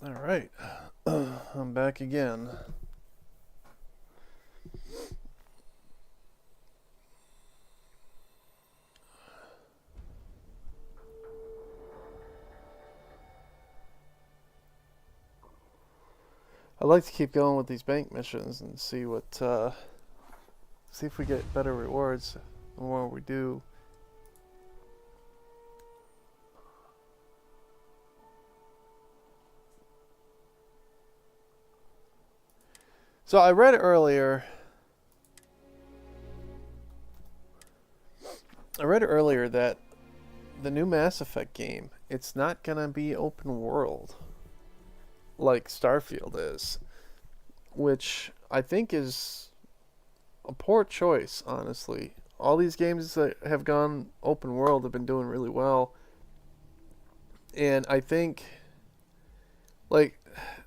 All right, I'm back again. I'd like to keep going with these bank missions and see if we get better rewards the more we do. So I read earlier. I read earlier that the new Mass Effect game, it's not gonna be open world like Starfield is, which I think is a poor choice, honestly. All these games that have gone open world have been doing really well, and I think like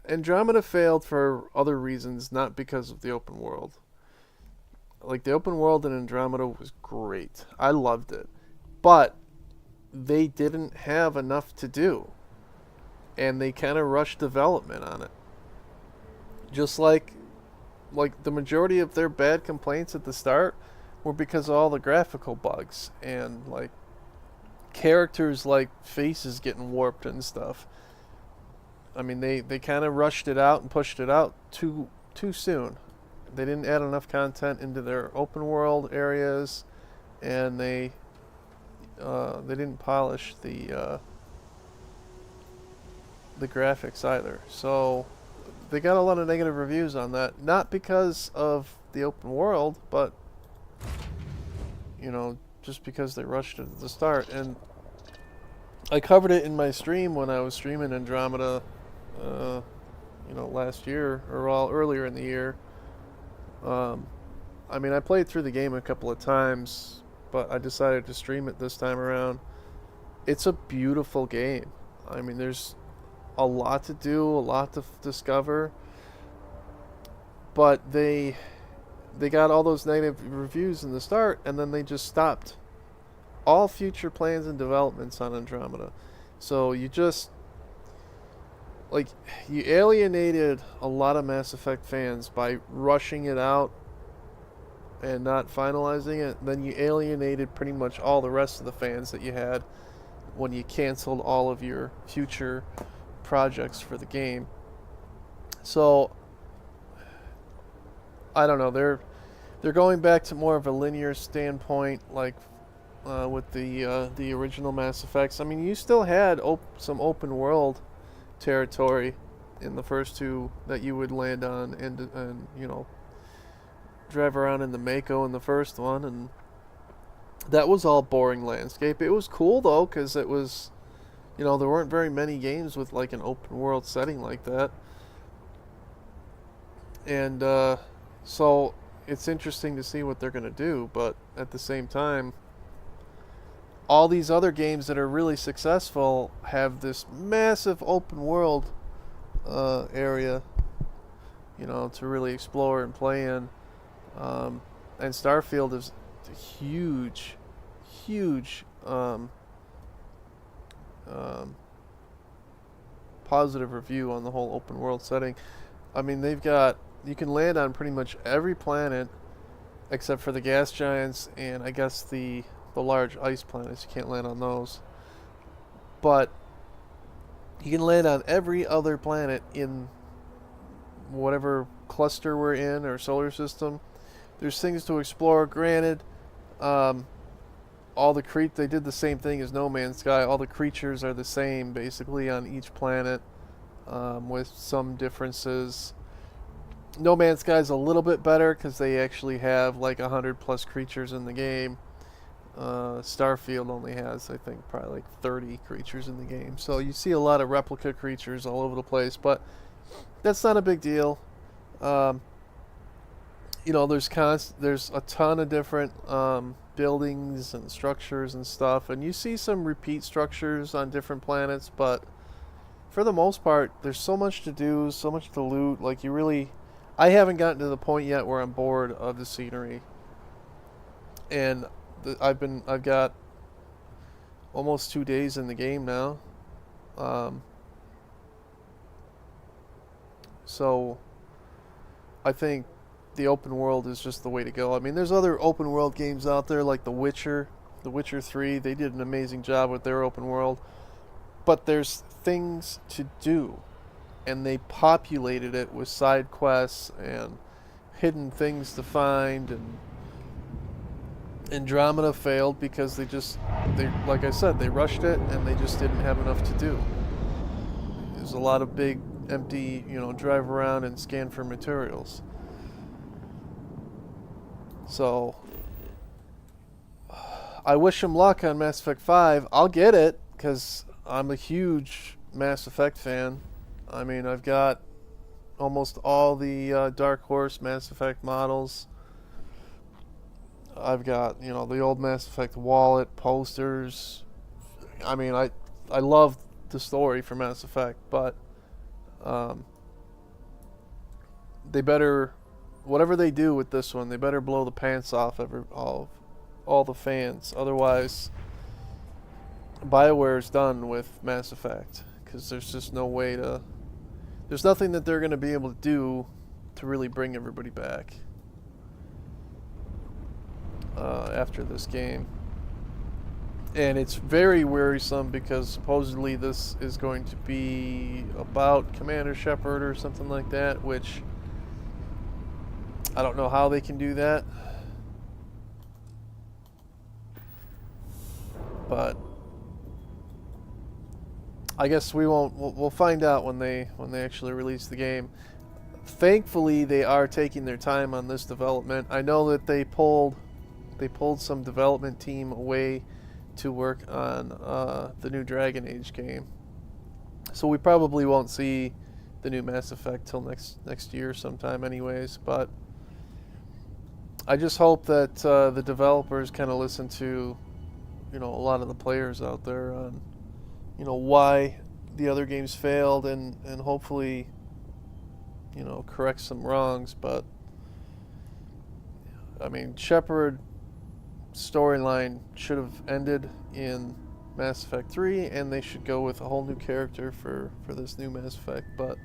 Andromeda failed for other reasons, not because of the open world. Like the open world in Andromeda was great. I loved it. But they didn't have enough to do, and they kind of rushed development on it. Just like the majority of their bad complaints at the start were because of all the graphical bugs and like characters like faces getting warped and stuff. I mean, they kind of rushed it out and pushed it out too soon. They didn't add enough content into their open world areas, and they didn't polish the graphics either. So they got a lot of negative reviews on that. Not because of the open world, but just because they rushed it at the start. And I covered it in my stream when I was streaming Andromeda, last year or well earlier in the year. Um, I mean, I played through the game a couple of times, but I decided to stream it this time around. It's a beautiful game. I mean, there's a lot to do, a lot to discover, but they got all those negative reviews in the start, and then they just stopped all future plans and developments on Andromeda. So like you alienated a lot of Mass Effect fans by rushing it out and not finalizing it. Then you alienated pretty much all the rest of the fans that you had when you canceled all of your future projects for the game. So I don't know. They're going back to more of a linear standpoint, like with the original Mass Effects. I mean, you still had some open world territory in the first two that you would land on and drive around in the Mako in the first one, and that was all boring landscape. It was cool though, because it was, there weren't very many games with like an open world setting like that, and so it's interesting to see what they're gonna do. But at the same time, all these other games that are really successful have this massive open world area, to really explore and play in. And Starfield is a huge, huge um, positive review on the whole open world setting. I mean, you can land on pretty much every planet except for the gas giants and I guess the large ice planets. You can't land on those. But you can land on every other planet in whatever cluster we're in or solar system. There's things to explore. Granted, they did the same thing as No Man's Sky. All the creatures are the same basically on each planet, with some differences. No Man's Sky is a little bit better because they actually have like 100+ creatures in the game. Starfield only has, I think, probably like 30 creatures in the game. So you see a lot of replica creatures all over the place, but that's not a big deal. Um, there's a ton of different buildings and structures and stuff, and you see some repeat structures on different planets, but for the most part, there's so much to do, so much to loot. Like I haven't gotten to the point yet where I'm bored of the scenery, and I've got almost 2 days in the game now. Um, So I think the open world is just the way to go. I mean, there's other open world games out there like The Witcher, The Witcher 3. They did an amazing job with their open world. But there's things to do, and they populated it with side quests and hidden things to find. And Andromeda failed because they like I said, they rushed it and they just didn't have enough to do. There's a lot of big empty, drive around and scan for materials. So I wish him luck on Mass Effect 5. I'll get it because I'm a huge Mass Effect fan. I mean, I've got almost all the Dark Horse Mass Effect models. I've got, the old Mass Effect wallet, posters. I mean, I love the story for Mass Effect, but they better, whatever they do with this one, they better blow the pants off all the fans. Otherwise, BioWare's done with Mass Effect because there's just no way to. There's nothing that they're going to be able to do to really bring everybody back after this game. And it's very worrisome because supposedly this is going to be about Commander Shepard or something like that, which I don't know how they can do that. But I guess we won't. We'll find out when they actually release the game. Thankfully, they are taking their time on this development. I know that they pulled some development team away to work on the new Dragon Age game, so we probably won't see the new Mass Effect till next year sometime, anyways. But I just hope that the developers kind of listen to, a lot of the players out there on, why the other games failed, and hopefully, correct some wrongs. But I mean, Shepard storyline should have ended in Mass Effect 3, and they should go with a whole new character for this new Mass Effect. But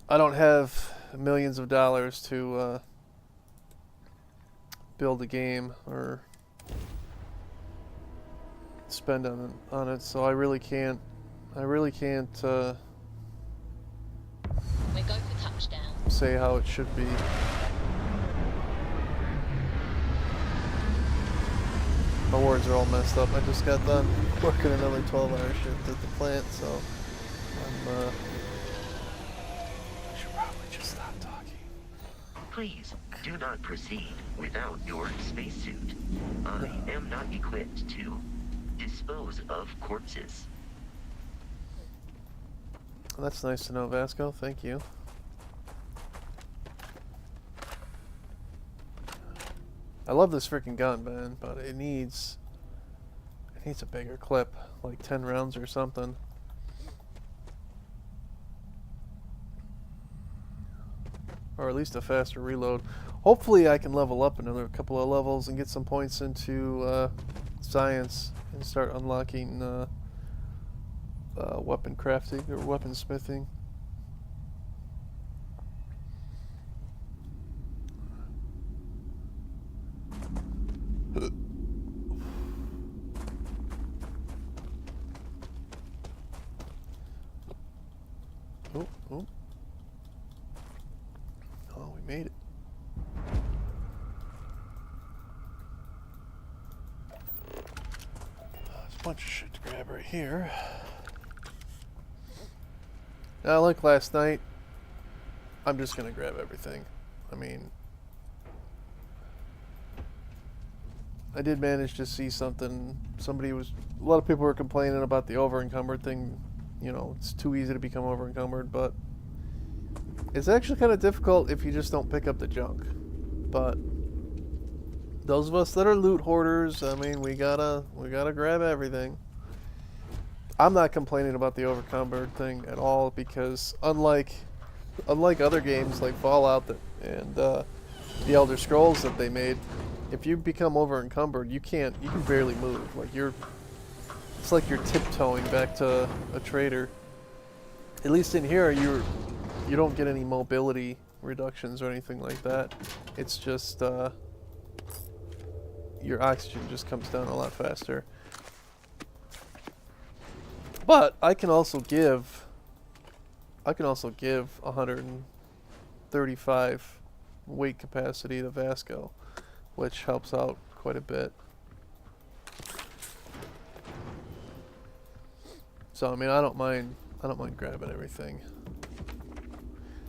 I don't have millions of dollars to build a game or spend on it, so I really can't We go for touchdown. say how it should be. My words are all messed up. I just got done working another 12-hour shift at the plant, so I should probably just stop talking. Please do not proceed without your spacesuit. I am not equipped to dispose of corpses. That's nice to know, Vasco. Thank you. I love this freaking gun, man, but it needs a bigger clip, like 10 rounds or something. Or at least a faster reload. Hopefully I can level up another couple of levels and get some points into science and start unlocking weapon crafting or weapon smithing. Oh, we made it. There's a bunch of shit to grab right here. Now, like last night, I'm just gonna grab everything. I mean, I did manage to see something. A lot of people were complaining about the over-encumbered thing. It's too easy to become over-encumbered, but it's actually kind of difficult if you just don't pick up the junk. But those of us that are loot hoarders, I mean, we gotta grab everything. I'm not complaining about the over-encumbered thing at all, because unlike other games like Fallout and the Elder Scrolls that they made, if you become over-encumbered, you can barely move. It's like you're tiptoeing back to a trader. At least in here, you don't get any mobility reductions or anything like that. It's just your oxygen just comes down a lot faster. But I can also give 135 weight capacity to Vasco, which helps out quite a bit. So I mean, I don't mind grabbing everything,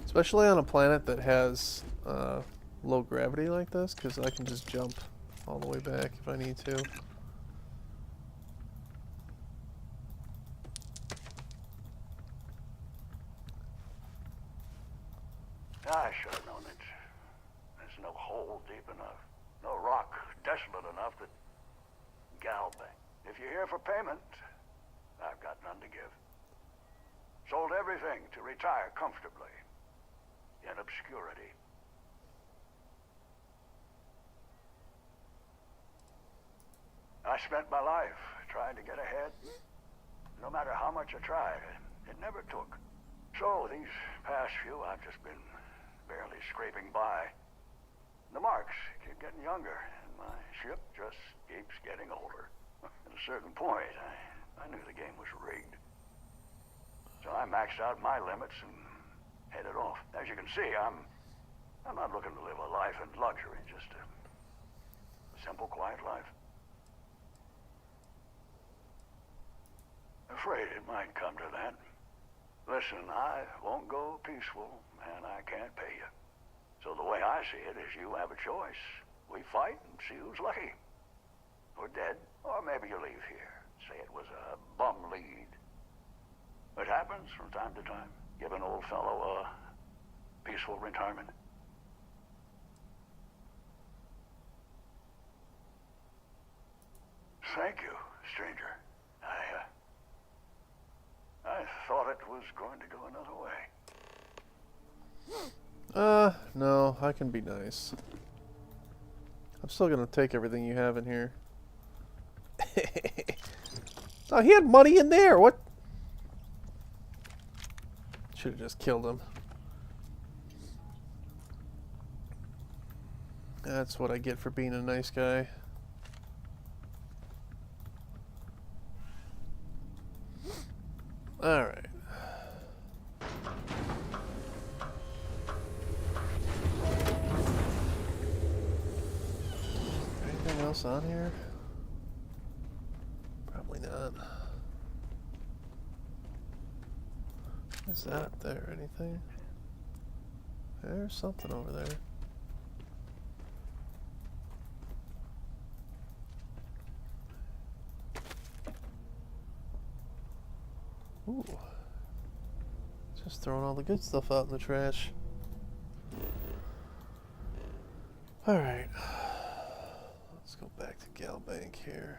especially on a planet that has low gravity like this, because I can just jump all the way back if I need to. I should have known it. There's no hole deep enough, no rock desolate enough that... Galbank, if you're here for payment, I've got none to give. Sold everything to retire comfortably, in obscurity. I spent my life trying to get ahead. No matter how much I tried, it never took. So these past few, I've just been barely scraping by. The marks keep getting younger, and my ship just keeps getting older. At a certain point, I knew the game was rigged. So I maxed out my limits and headed off. As you can see, I'm not looking to live a life in luxury, just a simple, quiet life. Afraid it might come to that. Listen, I won't go peaceful, and I can't pay you. So the way I see it is you have a choice. We fight and see who's lucky. Or dead, or maybe you leave here. Say it was a bum lead. It happens from time to time. Give an old fellow a peaceful retirement. Thank you, stranger. I thought it was going to go another way. No, I can be nice. I'm still gonna take everything you have in here. Oh, he had money in there. What? Should have just killed him. That's what I get for being a nice guy. All right. Anything else on here? Probably not. What's that up there? Anything? There's something over there. Ooh. Just throwing all the good stuff out in the trash. Alright. Let's go back to Galbank here.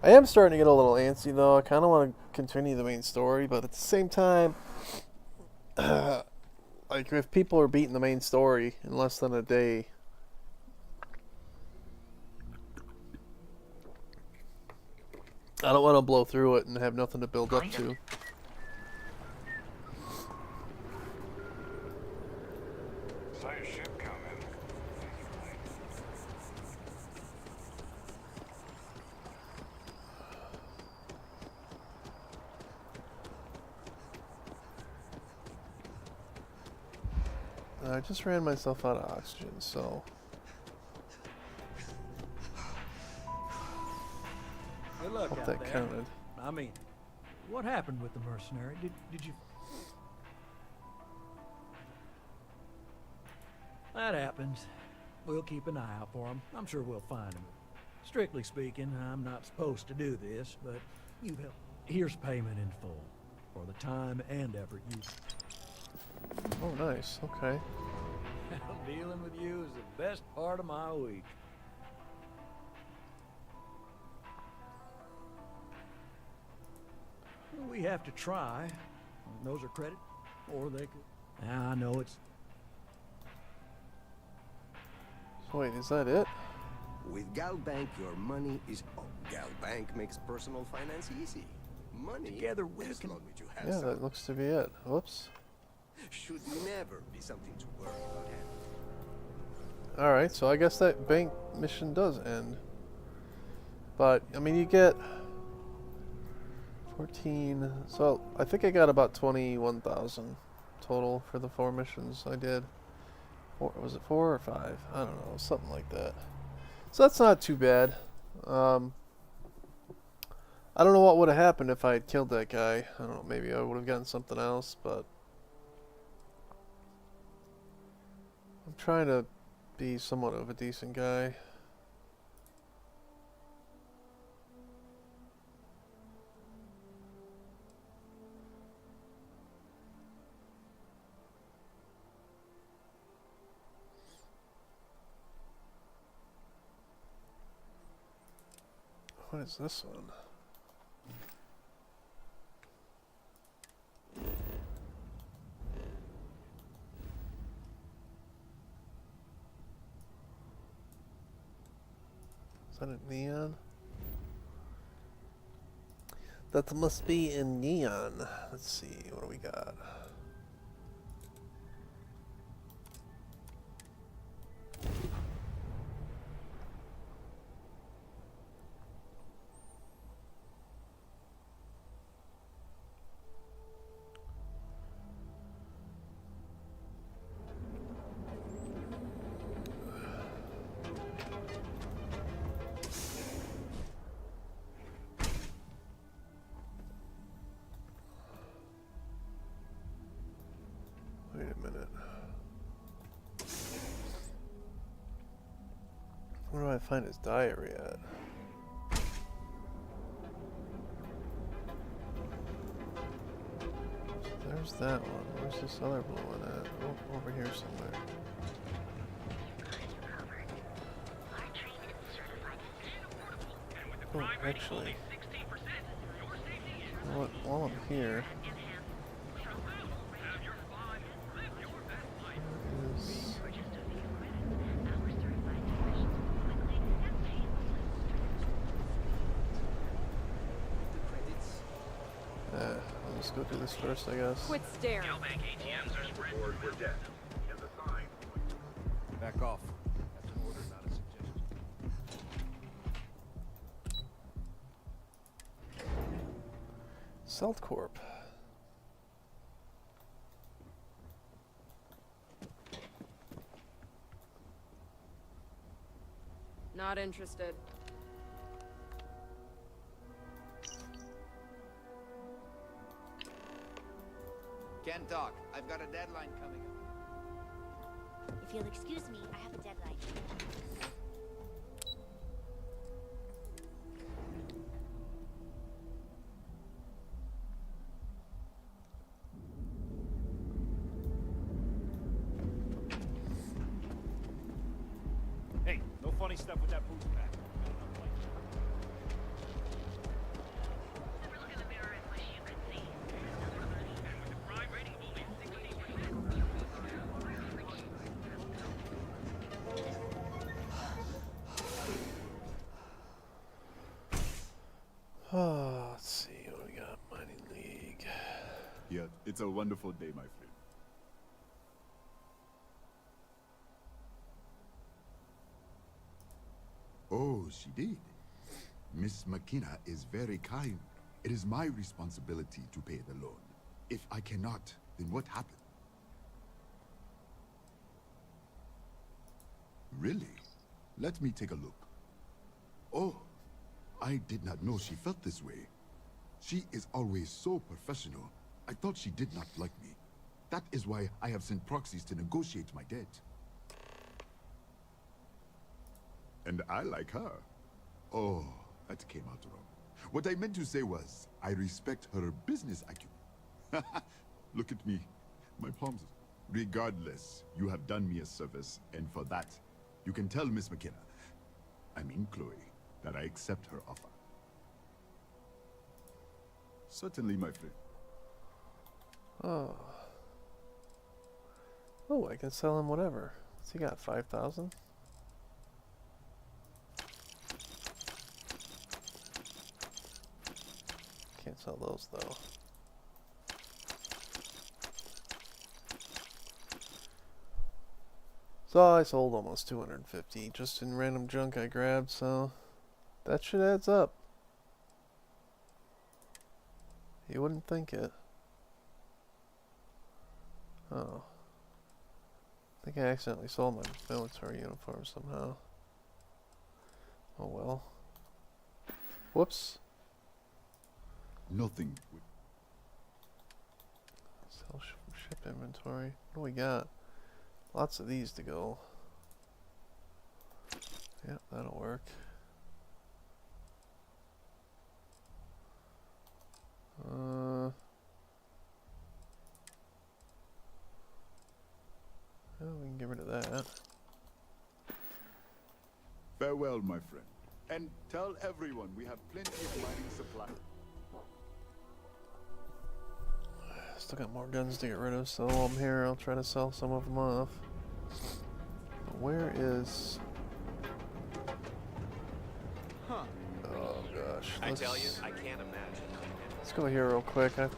I am starting to get a little antsy though. I kind of want to continue the main story, but at the same time, like if people are beating the main story in less than a day, I don't want to blow through it and have nothing to build up to. I just ran myself out of oxygen, so... Good luck hope out that there. counted. I mean, what happened with the mercenary? Did you... That happens. We'll keep an eye out for him. I'm sure we'll find him. Strictly speaking, I'm not supposed to do this, but you've helped. Here's payment in full for the time and effort you... Oh, nice. Okay. Dealing with you is the best part of my week. We have to try. Those are credit, or they could... Now, I know it's... So wait, is that it? With Gal Bank, your money is... Oh, Gal Bank makes personal finance easy. Money, Together we as can- long as you have Yeah, some, that looks to be it. Whoops. should never be something to worry about. Alright, so I guess that bank mission does end. But, I mean, you get 14. So, I think I got about 21,000 total for the 4 missions I did. Was it 4 or 5? I don't know, something like that. So, that's not too bad. I don't know what would have happened if I had killed that guy. I don't know, maybe I would have gotten something else, but I'm trying to be somewhat of a decent guy. What is this one? Is that a neon? That must be in neon. Let's see, what do we got? Wait a minute. Where do I find his diary at? There's that one. Where's this other blue one at? Oh, over here somewhere. Oh, actually. You know what? While I'm here. Where is... I'll just go do this first, I guess. Quit staring. Back off. That's an order, not a suggestion. Celt Corp. Not interested. Can't talk. I've got a deadline coming up. If you'll excuse me, I have a deadline. Hey, no funny stuff with that booze pack. Oh, let's see what we got. Mining League. Yeah, it's a wonderful day, my friend. Oh, she did. Miss McKenna is very kind. It is my responsibility to pay the loan. If I cannot, then what happened? Really? Let me take a look. Oh, I did not know she felt this way. She is always so professional. I thought she did not like me. That is why I have sent proxies to negotiate my debt. And I like her. Oh, that came out wrong. What I meant to say was, I respect her business acumen. Look at me. My palms. Regardless, you have done me a service, and for that, you can tell Miss McKenna, I mean Chloe, that I accept her offer. Certainly, my friend. Oh. Oh, I can sell him whatever. What's he got? 5,000? Can't sell those though. So I sold almost 250 just in random junk I grabbed, so that shit adds up. You wouldn't think it. Oh. I think I accidentally sold my military uniform somehow. Oh well. Whoops. Nothing. Sell ship inventory. What do we got? Lots of these to go. Yep, that'll work. Well, we can get rid of that. Farewell, my friend. And tell everyone we have plenty of mining supply. Still got more guns to get rid of, so while I'm here, I'll try to sell some of them off. But where is... Huh. Oh gosh. I tell you, I can't imagine. Let's go here real quick. I'm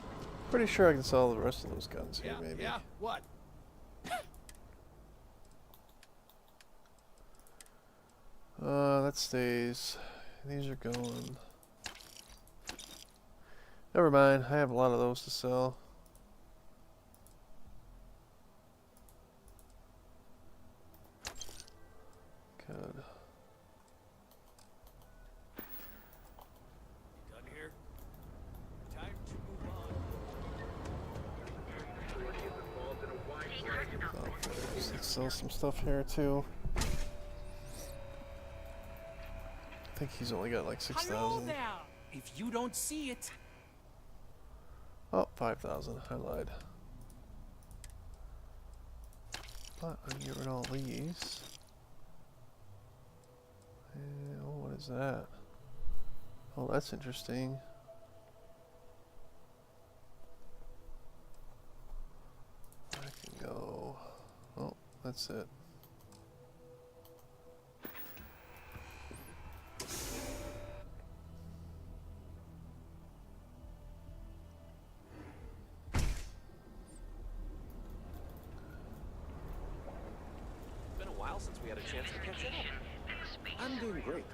pretty sure I can sell the rest of those guns here, maybe. Yeah, what? That stays. These are going. Never mind, I have a lot of those to sell. Good. Done here? Time to move on. Let's sell some stuff here too. I think he's only got like 6,000. If you don't see it. Oh, 5,000. I lied. But I can get rid of all these. And, oh, what is that? Oh, that's interesting. I can go. Oh, that's it. Been a while since we had a chance to catch up. I'm doing great.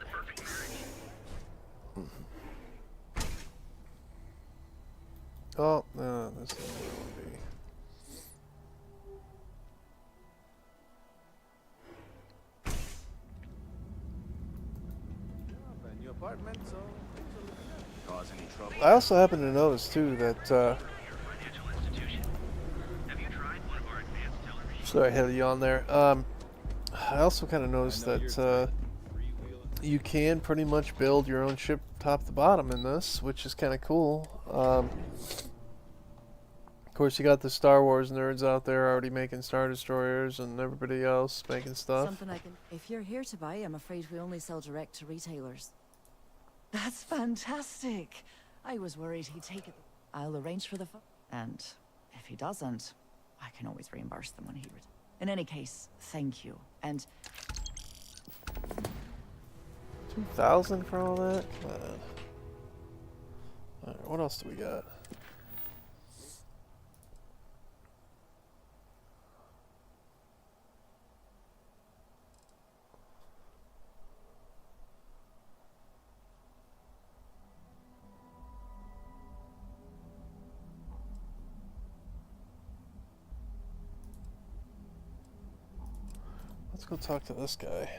Oh, no, this is where it would be. Brand new apartment, so things are looking good. Cause any trouble? I also happen to notice too that sorry, I had a yawn there. I also kind of noticed that you can pretty much build your own ship top to bottom in this, which is kind of cool. Of course, you got the Star Wars nerds out there already making Star Destroyers, and everybody else making stuff. Something I can. If you're here to buy, I'm afraid we only sell direct to retailers. That's fantastic. I was worried he'd take it. I'll arrange for the phone. And if he doesn't, I can always reimburse them when he returns. In any case, thank you. And 2,000 for all that? Come on. Alright, what else do we got? Let's go talk to this guy.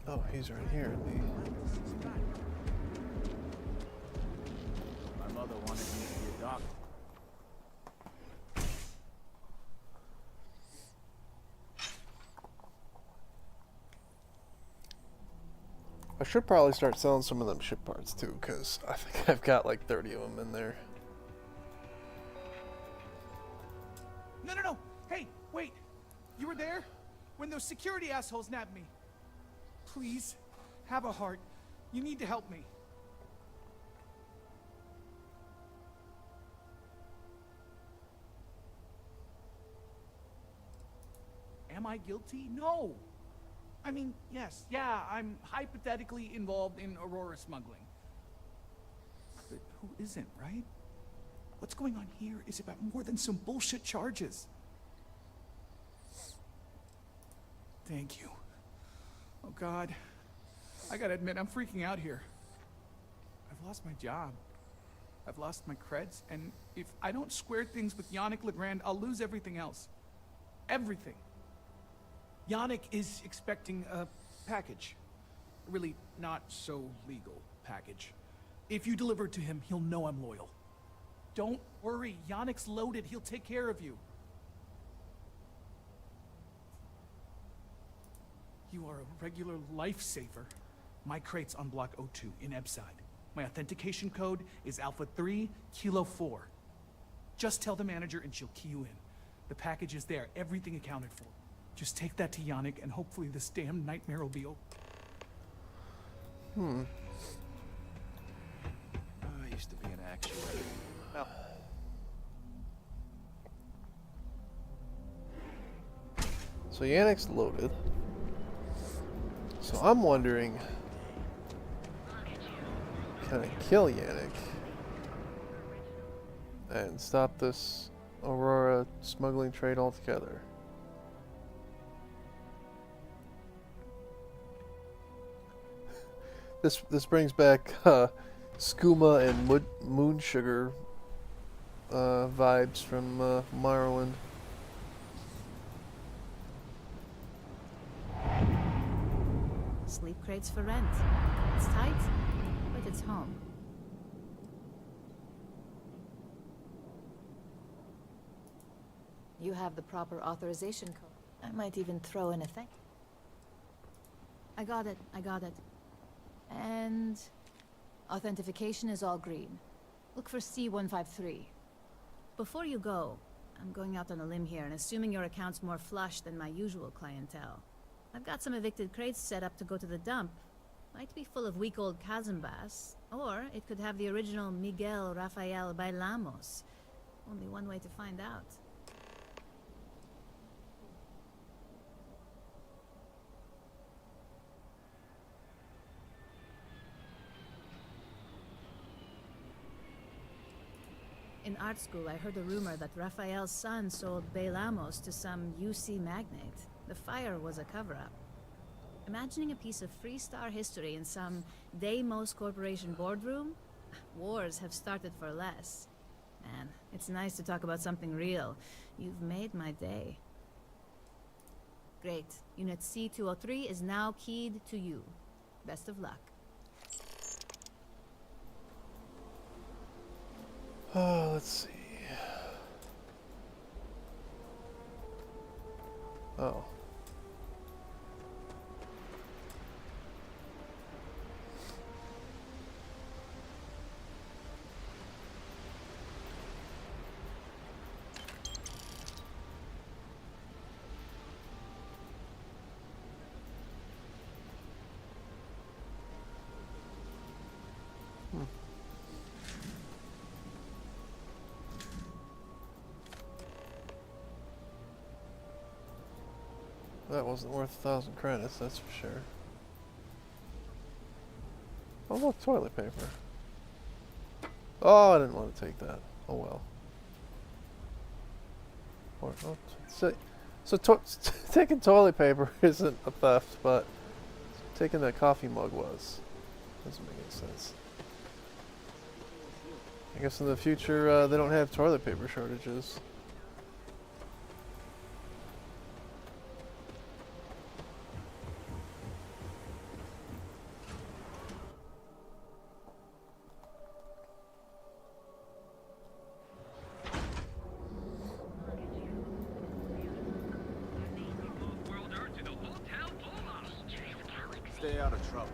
Oh, he's right here. My mother wanted me to be a doctor. I should probably start selling some of them ship parts too, because I think I've got like 30 of them in there. No, no, no! Hey, wait! You were there? When those security assholes nabbed me. Please, have a heart. You need to help me. Am I guilty? No! I mean, yes, yeah, I'm hypothetically involved in Aurora smuggling. But who isn't, right? What's going on here is about more than some bullshit charges. Thank you. Oh, God. I gotta admit, I'm freaking out here. I've lost my job. I've lost my creds, and if I don't square things with Yannick Legrand, I'll lose everything else. Everything. Yannick is expecting a package. A really not so legal package. If you deliver it to him, he'll know I'm loyal. Don't worry, Yannick's loaded. He'll take care of you. You are a regular lifesaver. My crate's on Block O2 in Ebside. My authentication code is Alpha 3 Kilo 4. Just tell the manager and she'll key you in. The package is there, everything accounted for. Just take that to Yannick and hopefully this damn nightmare will be over. I used to be an actuator. Well, So Yannick's loaded. So I'm wondering, can I kill Yannick and stop this Aurora smuggling trade altogether? This brings back skooma and moon sugar vibes from Morrowind. Sleep crates for rent. It's tight, but it's home. You have the proper authorization code. I might even throw in a thing. I got it. And authentication is all green. Look for C153. Before you go, I'm going out on a limb here and assuming your account's more flush than my usual clientele. I've got some evicted crates set up to go to the dump. Might be full of week old Kazambas, or it could have the original Miguel Rafael Bailamos. Only one way to find out. In art school, I heard a rumor that Rafael's son sold Bailamos to some UC magnate. The fire was a cover-up. Imagining a piece of Freestar history in some Deimos Corporation boardroom? Wars have started for less. Man, it's nice to talk about something real. You've made my day. Great. Unit C203 is now keyed to you. Best of luck. Oh, let's see. Oh. That wasn't worth 1,000 credits, that's for sure. Oh look, toilet paper. Oh, I didn't want to take that. Oh well. Or, oh, so taking toilet paper isn't a theft, but taking that coffee mug was. Doesn't make any sense. I guess in the future they don't have toilet paper shortages. Stay out of trouble.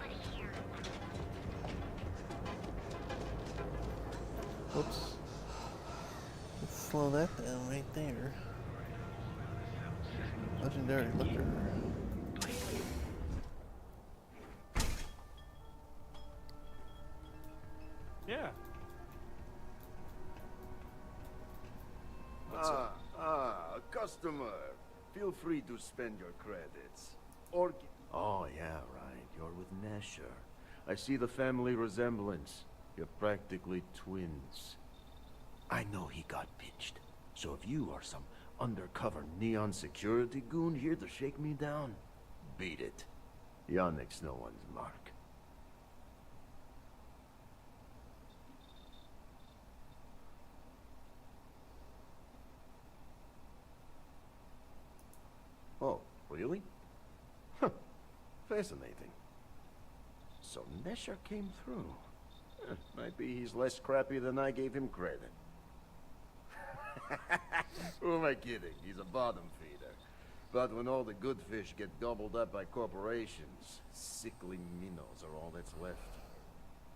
Whoops. Let's slow that down right there. Legendary liquor. Yeah. A customer. Feel free to spend your credits. Or... Oh, yeah, right. You're with Nesher. I see the family resemblance. You're practically twins. I know he got pinched. So if you are some undercover neon security goon here to shake me down, beat it. Yannick's no one's mark. Oh, really? Huh. Fascinating. So Nesher came through. Might be he's less crappy than I gave him credit. Who am I kidding? He's a bottom feeder. But when all the good fish get gobbled up by corporations, sickly minnows are all that's left.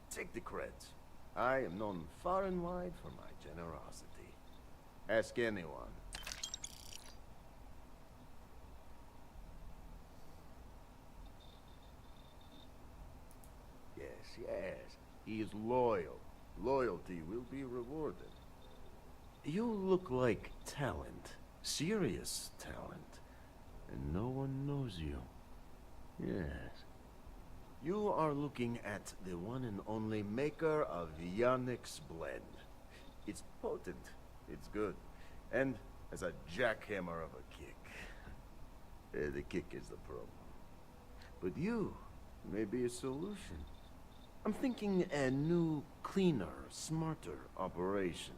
Take the creds. I am known far and wide for my generosity. Ask anyone. Yes, he is loyal. Loyalty will be rewarded. You look like talent. Serious talent. And no one knows you. Yes. You are looking at the one and only maker of Yannick's blend. It's potent. It's good. And has a jackhammer of a kick. The kick is the problem. But you may be a solution. I'm thinking a new, cleaner, smarter operation.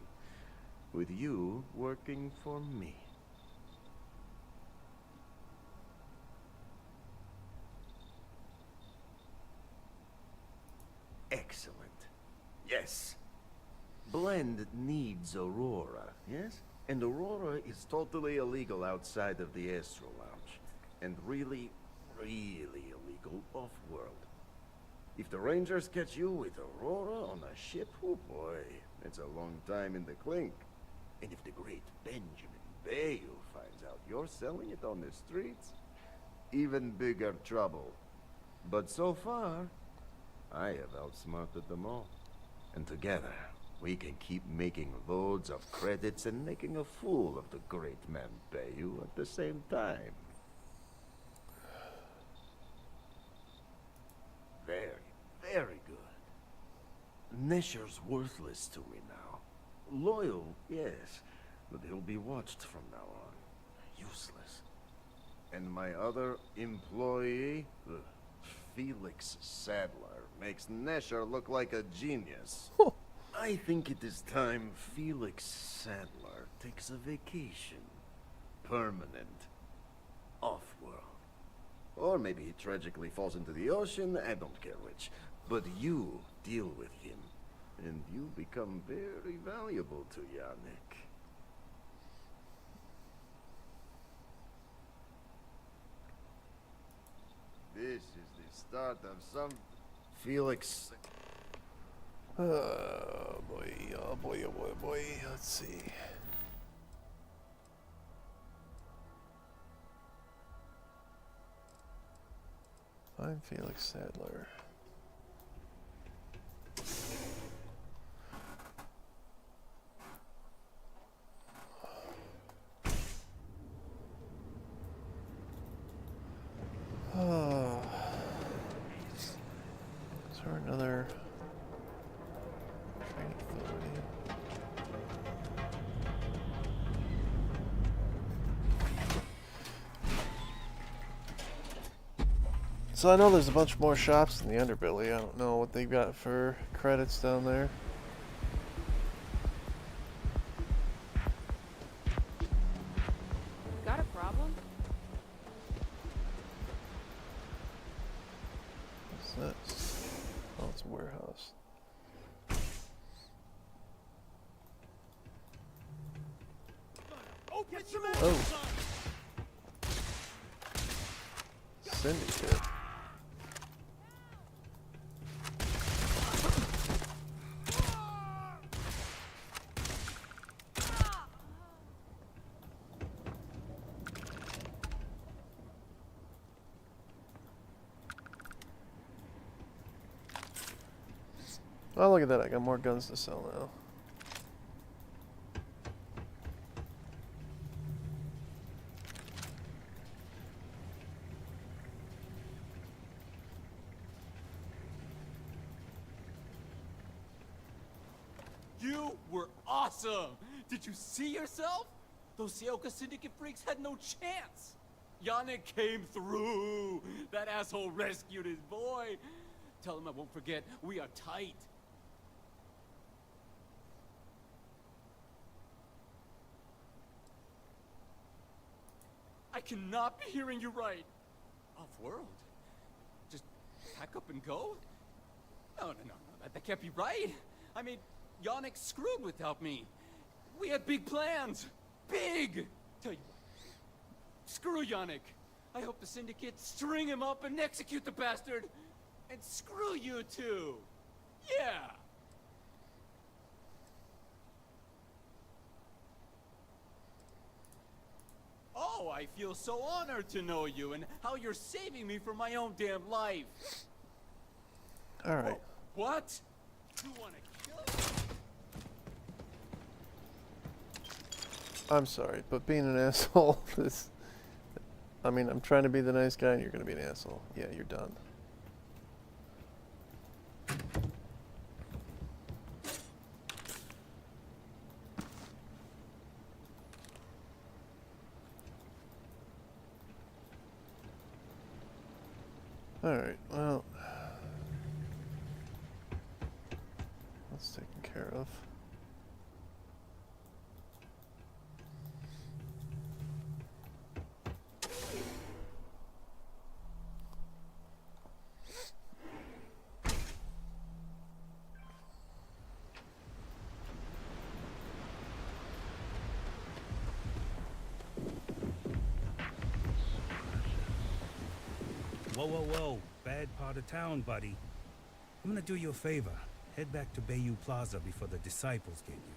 With you working for me. Excellent. Yes. Blend needs Aurora, yes? And Aurora is totally illegal outside of the Astro Lounge. And really, really illegal off-world. If the Rangers catch you with Aurora on a ship, oh boy, it's a long time in the clink. And if the great Benjamin Bayou finds out you're selling it on the streets, even bigger trouble. But so far, I have outsmarted them all. And together, we can keep making loads of credits and making a fool of the great man Bayou at the same time. Very good. Nesher's worthless to me now. Loyal, yes, but he'll be watched from now on. Useless. And my other employee, Felix Sadler, makes Nesher look like a genius. I think it is time Felix Sadler takes a vacation. Permanent. Off-world. Or maybe he tragically falls into the ocean, I don't care which. But you deal with him, and you become very valuable to Yannick. This is the start of some... Felix... Oh boy, oh boy, oh boy, oh boy. Let's see. Find Felix Sadler. Oh. Is there another training facility? So I know there's a bunch more shops in the underbelly. I don't know what they've got for credits down there. Got a problem? What's this? Oh, it's a warehouse. Oh. Syndicate. Oh, look at that. I got more guns to sell now. You were awesome! Did you see yourself? Those Sioka Syndicate freaks had no chance! Yannick came through! That asshole rescued his boy! Tell him I won't forget, we are tight. I cannot be hearing you right. Off-world? Just pack up and go? No, that can't be right. I mean, Yannick screwed without me. We had big plans. Big! Tell you what. Screw Yannick. I hope the Syndicate string him up and execute the bastard. And screw you too. Yeah. Oh, I feel so honored to know you and how you're saving me from my own damn life. All right. What? You want to kill me? I'm sorry, but being an asshole is... I mean, I'm trying to be the nice guy and you're going to be an asshole. Yeah, you're done. Alright, well... that's taken care of. Whoa, whoa, whoa. Bad part of town, buddy. I'm gonna do you a favor. Head back to Bayou Plaza before the disciples get you.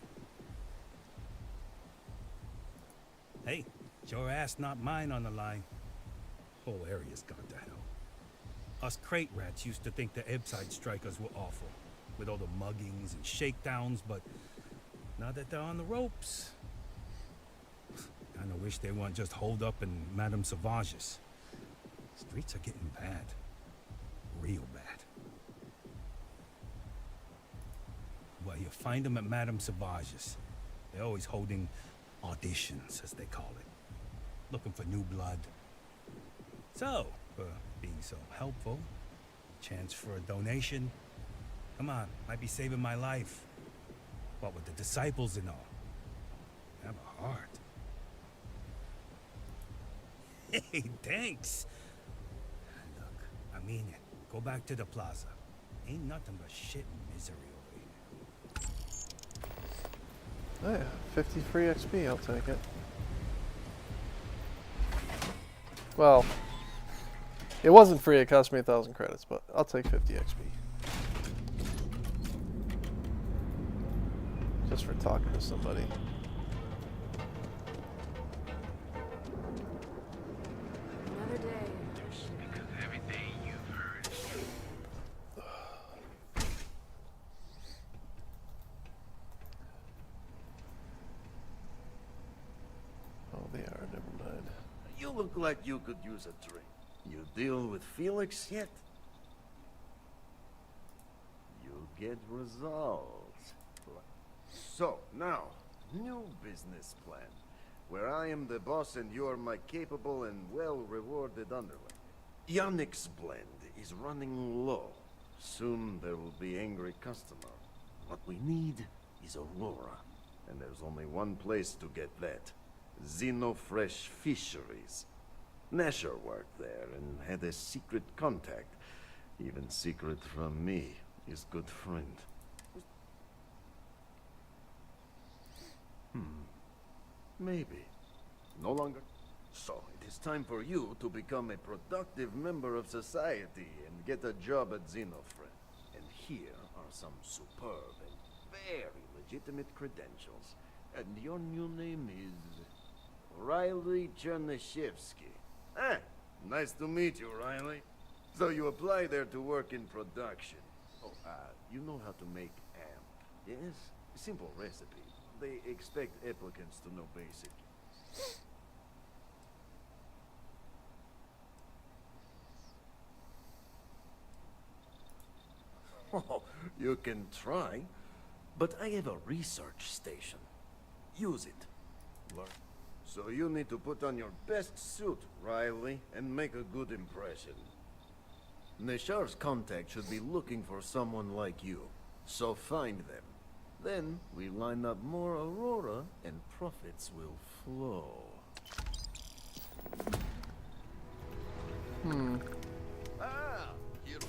Hey, it's your ass, not mine on the line. Whole area's gone to hell. Us crate rats used to think the Ebbside strikers were awful, with all the muggings and shakedowns, but now that they're on the ropes, kinda wish they weren't just holed up in Madame Sauvage's. Streets are getting bad. Real bad. Well, you find them at Madame Sauvage's. They're always holding auditions, as they call it. Looking for new blood. So, for being so helpful, chance for a donation. Come on, might be saving my life. What with the disciples and all. Have a heart. Hey, thanks. Look, I mean it. Go back to the plaza. Ain't nothing but shit and misery over here. Oh yeah, 50 free XP, I'll take it. Well, it wasn't free, it cost me 1,000 credits, but I'll take 50 XP. Just for talking to somebody. Another day. Because everything you've heard. Oh, they are, never mind. You look like you could use a drink. You deal with Felix yet? You get results. So, now, new business plan. Where I am the boss and you're my capable and well-rewarded underling. Yannick's blend is running low. Soon there will be angry customer. What we need is Aurora. And there's only one place to get that. Xenofresh Fisheries. Nasher worked there and had a secret contact. Even secret from me, his good friend. Maybe. No longer. So, it is time for you to become a productive member of society and get a job at Xenofresh. And here are some superb and very legitimate credentials. And your new name is... Riley Chernyshevsky. Ah, nice to meet you, Riley. So you apply there to work in production. Oh, you know how to make amp, yes? Simple recipe. They expect applicants to know basic. Oh, you can try, but I have a research station. Use it. Learn. So you need to put on your best suit, Riley, and make a good impression. Nishar's contact should be looking for someone like you, so find them. Then we line up more Aurora, and profits will flow. Ah, here we go.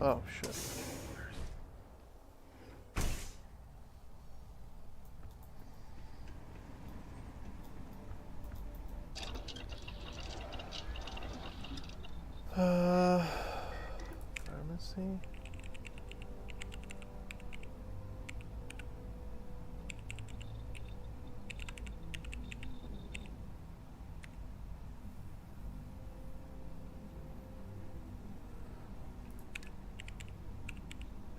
Oh, shit. Pharmacy?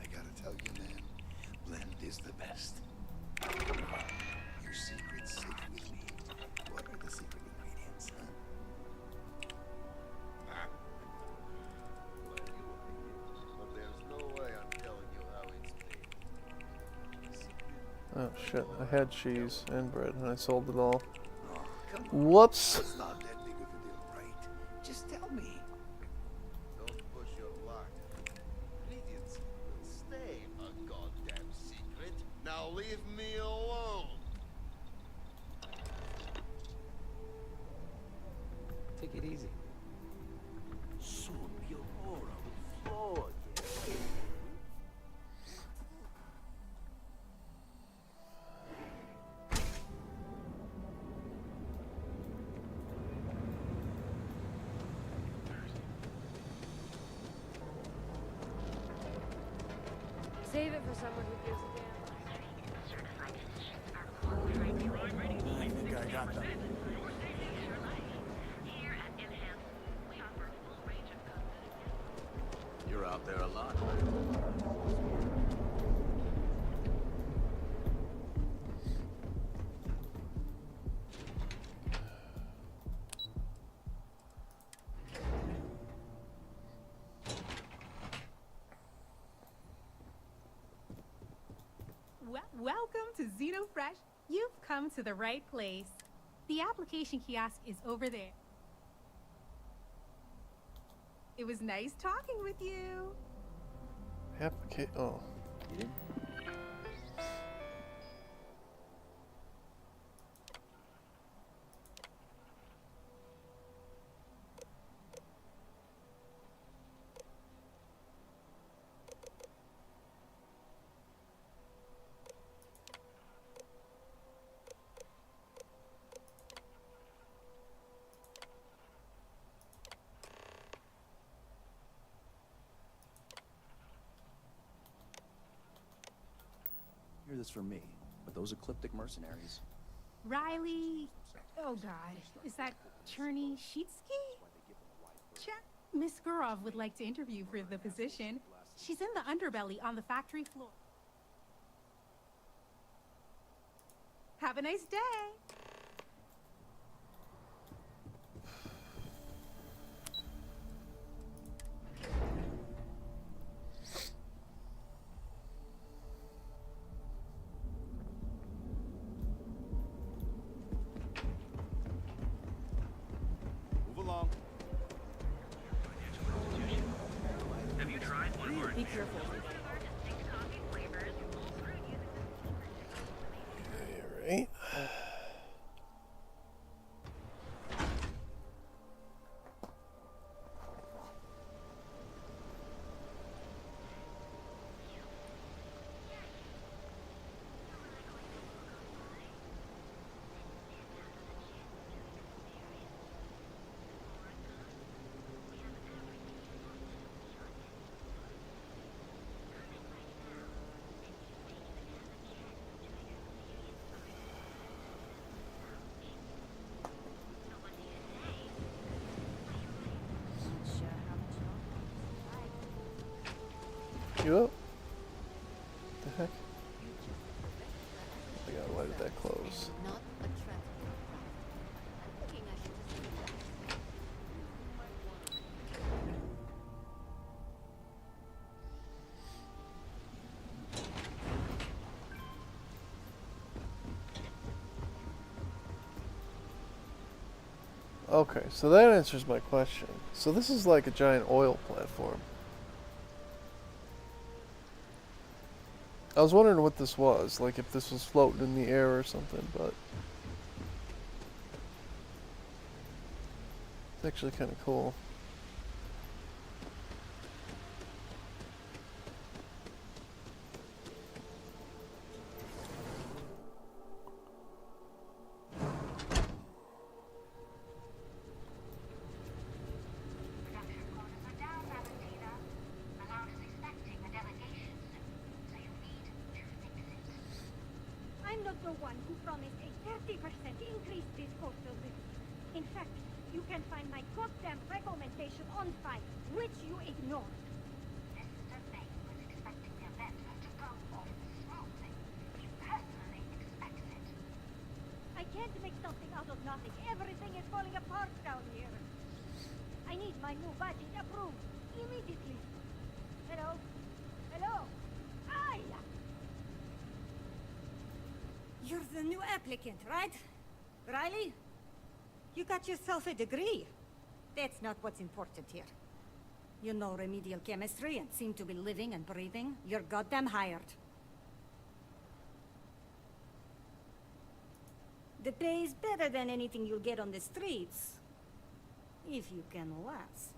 I gotta tell you, man, blend is the best. Your secret's safe with me. What are the secret ingredients, huh? Glad you like it, but there's no way I'm telling you how it's made. Oh, shit. I had cheese and bread, and I sold it all. Oh, come on. Whoops! It's not that big of a deal, right? Just tell me. Don't push your luck. Ingredients will stay a goddamn secret. Now leave me alone. Take it easy. Soon the Aurora will flow again. Save it for someone who gives a damn. I think I got them. You're out there a lot. Welcome to Xenofresh. You've come to the right place. The application kiosk is over there. It was nice talking with you. Oh. You didn't? Hear this from me, but those ecliptic mercenaries. Riley. Oh God, is that Cherny Sheetsky? Miss Gurov would like to interview for the position. She's in the underbelly on the factory floor. Have a nice day. Move along. Have you tried one of our Be careful. Right. You up? The heck? I gotta let that close. Okay, so that answers my question. So this is like a giant oil platform. I was wondering what this was, like if this was floating in the air or something, but it's actually kind of cool. I'm not the one who promised a 30% increase this coastal risk. In fact, you can find my goddamn recommendation on file, which you ignored. Mr. May was expecting the event to go off smoothly. He personally expects it. I can't make something out of nothing. Everything is falling apart down here. I need my new budget approved immediately. Hello? Hello? Aye! You're the new applicant, right? Riley? You got yourself a degree. That's not what's important here. You know remedial chemistry and seem to be living and breathing. You're goddamn hired. The pay is better than anything you'll get on the streets. If you can last.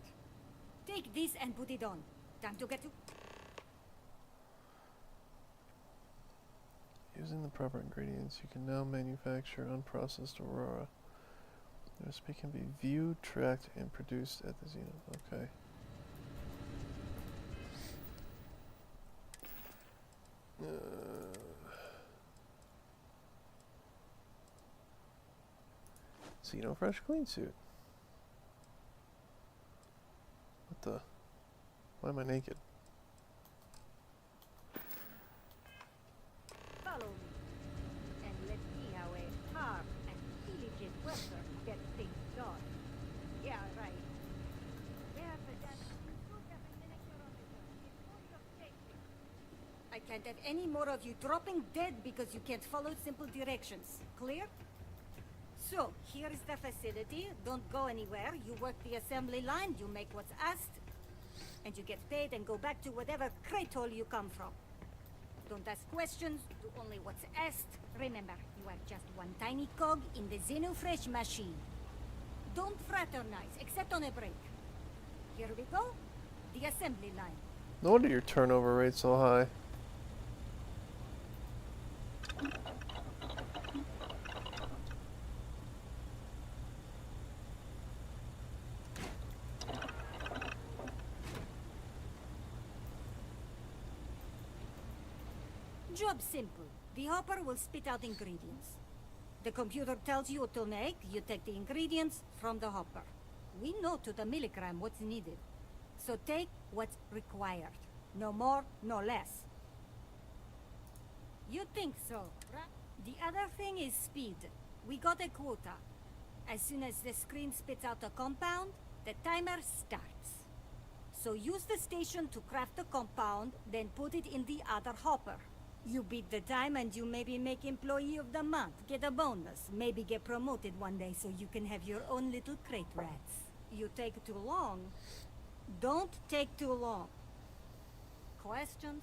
Take this and put it on. Time to get to... Using the proper ingredients, you can now manufacture unprocessed Aurora. The recipe can be viewed, tracked, and produced at the Zenith. Okay. Xeno Fresh Clean Suit. What the? Why am I naked? Follow me. And let's see how a hard and diligent worker gets things done. Yeah, right. Yeah, but that's I can't have any more of you dropping dead because you can't follow simple directions. Clear? So, here is the facility. Don't go anywhere. You work the assembly line, you make what's asked, and you get paid and go back to whatever crate hole you come from. Don't ask questions, do only what's asked. Remember, you are just one tiny cog in the Xenofresh machine. Don't fraternize, except on a break. Here we go. The assembly line. No wonder your turnover rate's so high. Job simple. The hopper will spit out ingredients. The computer tells you what to make, you take the ingredients from the hopper. We know to the milligram what's needed. So take what's required. No more, no less. You think so, right? The other thing is speed. We got a quota. As soon as the screen spits out a compound, the timer starts. So use the station to craft the compound, then put it in the other hopper. You beat the time and you maybe make Employee of the Month, get a bonus, maybe get promoted one day so you can have your own little crate rats. You take too long. Don't take too long. Questions?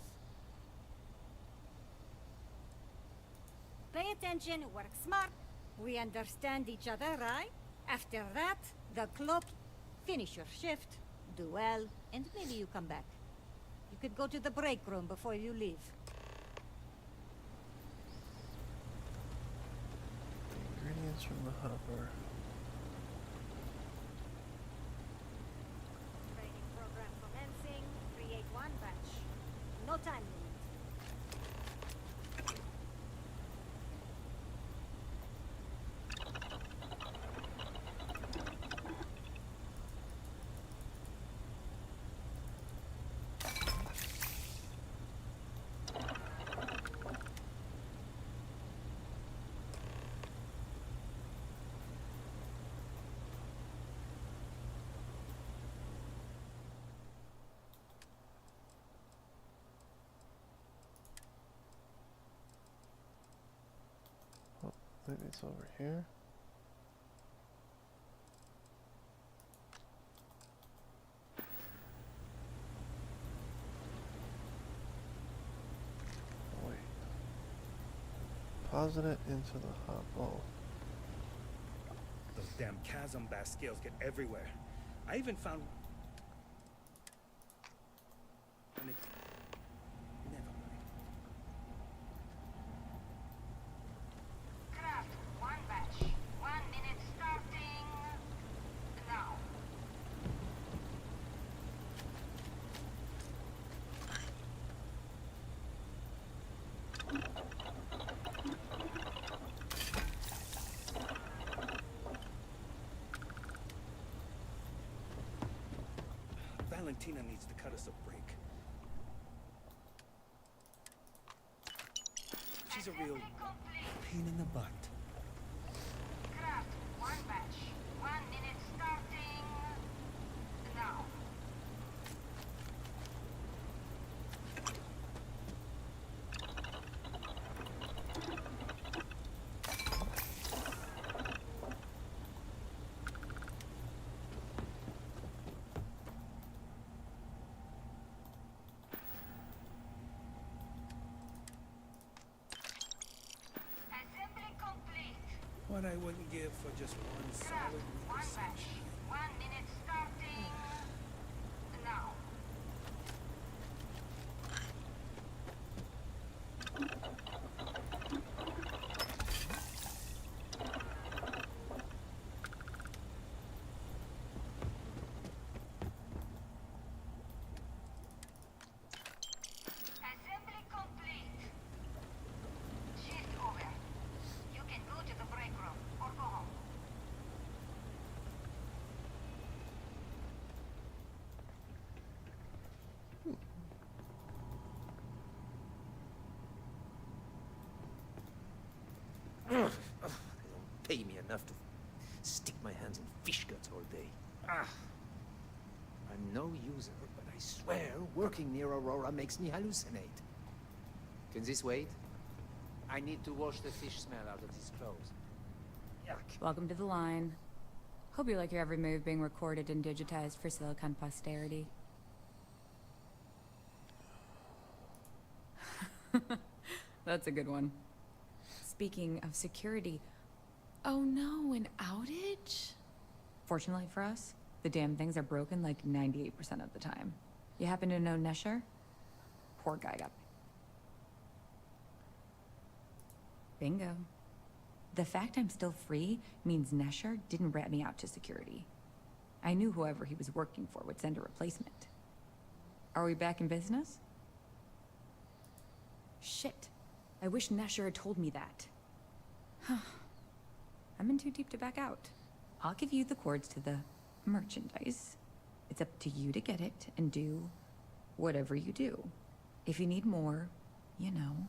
Pay attention, work smart. We understand each other, right? After that, the clock. Finish your shift, do well, and maybe you come back. You could go to the break room before you leave. Ingredients from the hopper. Training program commencing. Create one batch. No time limit. Maybe it's over here. Wait. Deposit it into the hub. Oh. Those damn chasm bass scales get everywhere. I even found... And it... Never mind. Craft, one batch. 1 minute starting now. Valentina needs to cut us a break. She's a real pain in the butt. Craft, one batch. 1 minute starting now. Assembly complete. What I wouldn't give for just one Craft, solid one week of batch. sunshine. 1 minute starting now. Assembly complete. Shift over. You can go to the break room or go home. They don't pay me enough to stick my hands in fish guts all day. I'm no user, but I swear working near Aurora makes me hallucinate. Can this wait? I need to wash the fish smell out of these clothes. Yuck. Welcome to the line. Hope you like your every move being recorded and digitized for silicon posterity. That's a good one. Speaking of security, oh no, an outage? Fortunately for us, the damn things are broken like 98% of the time. You happen to know Nesher? Poor guy got... Bingo. The fact I'm still free means Nesher didn't rat me out to security. I knew whoever he was working for would send a replacement. Are we back in business? Shit. I wish Nesher had told me that. I'm in too deep to back out. I'll give you the codes to the merchandise. It's up to you to get it and do whatever you do. If you need more, you know,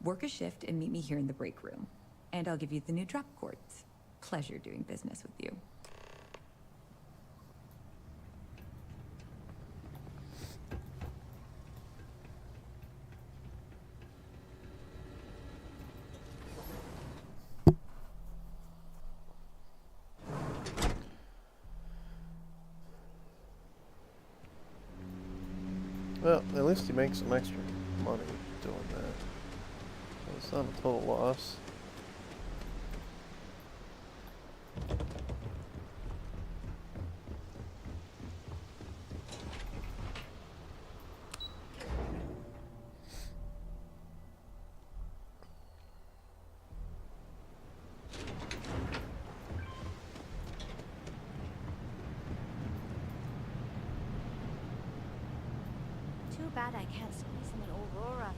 work a shift and meet me here in the break room. And I'll give you the new drop cords. Pleasure doing business with you. Well, at least he makes some extra money doing that. So it's not a total loss. Too bad I can't squeeze in an Aurora.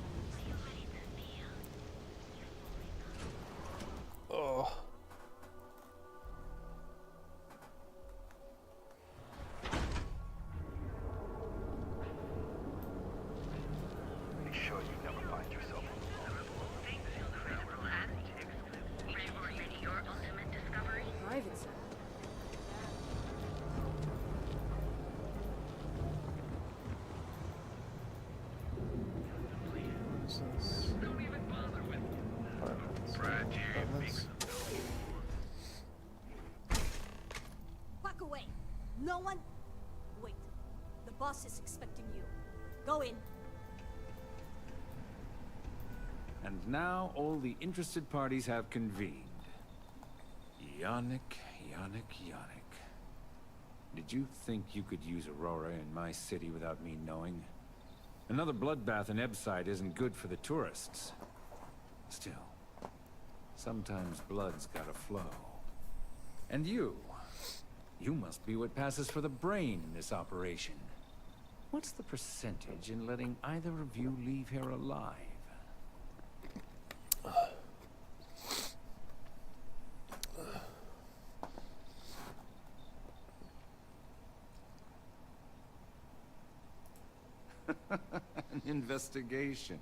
Oh. Be sure you never find yourself Private center. Apartments. No one... Wait. The boss is expecting you. Go in. And now all the interested parties have convened. Yannick. Did you think you could use Aurora in my city without me knowing? Another bloodbath in Ebside isn't good for the tourists. Still, sometimes blood's gotta flow. And you must be what passes for the brain in this operation. What's the percentage in letting either of you leave here alive? An investigation.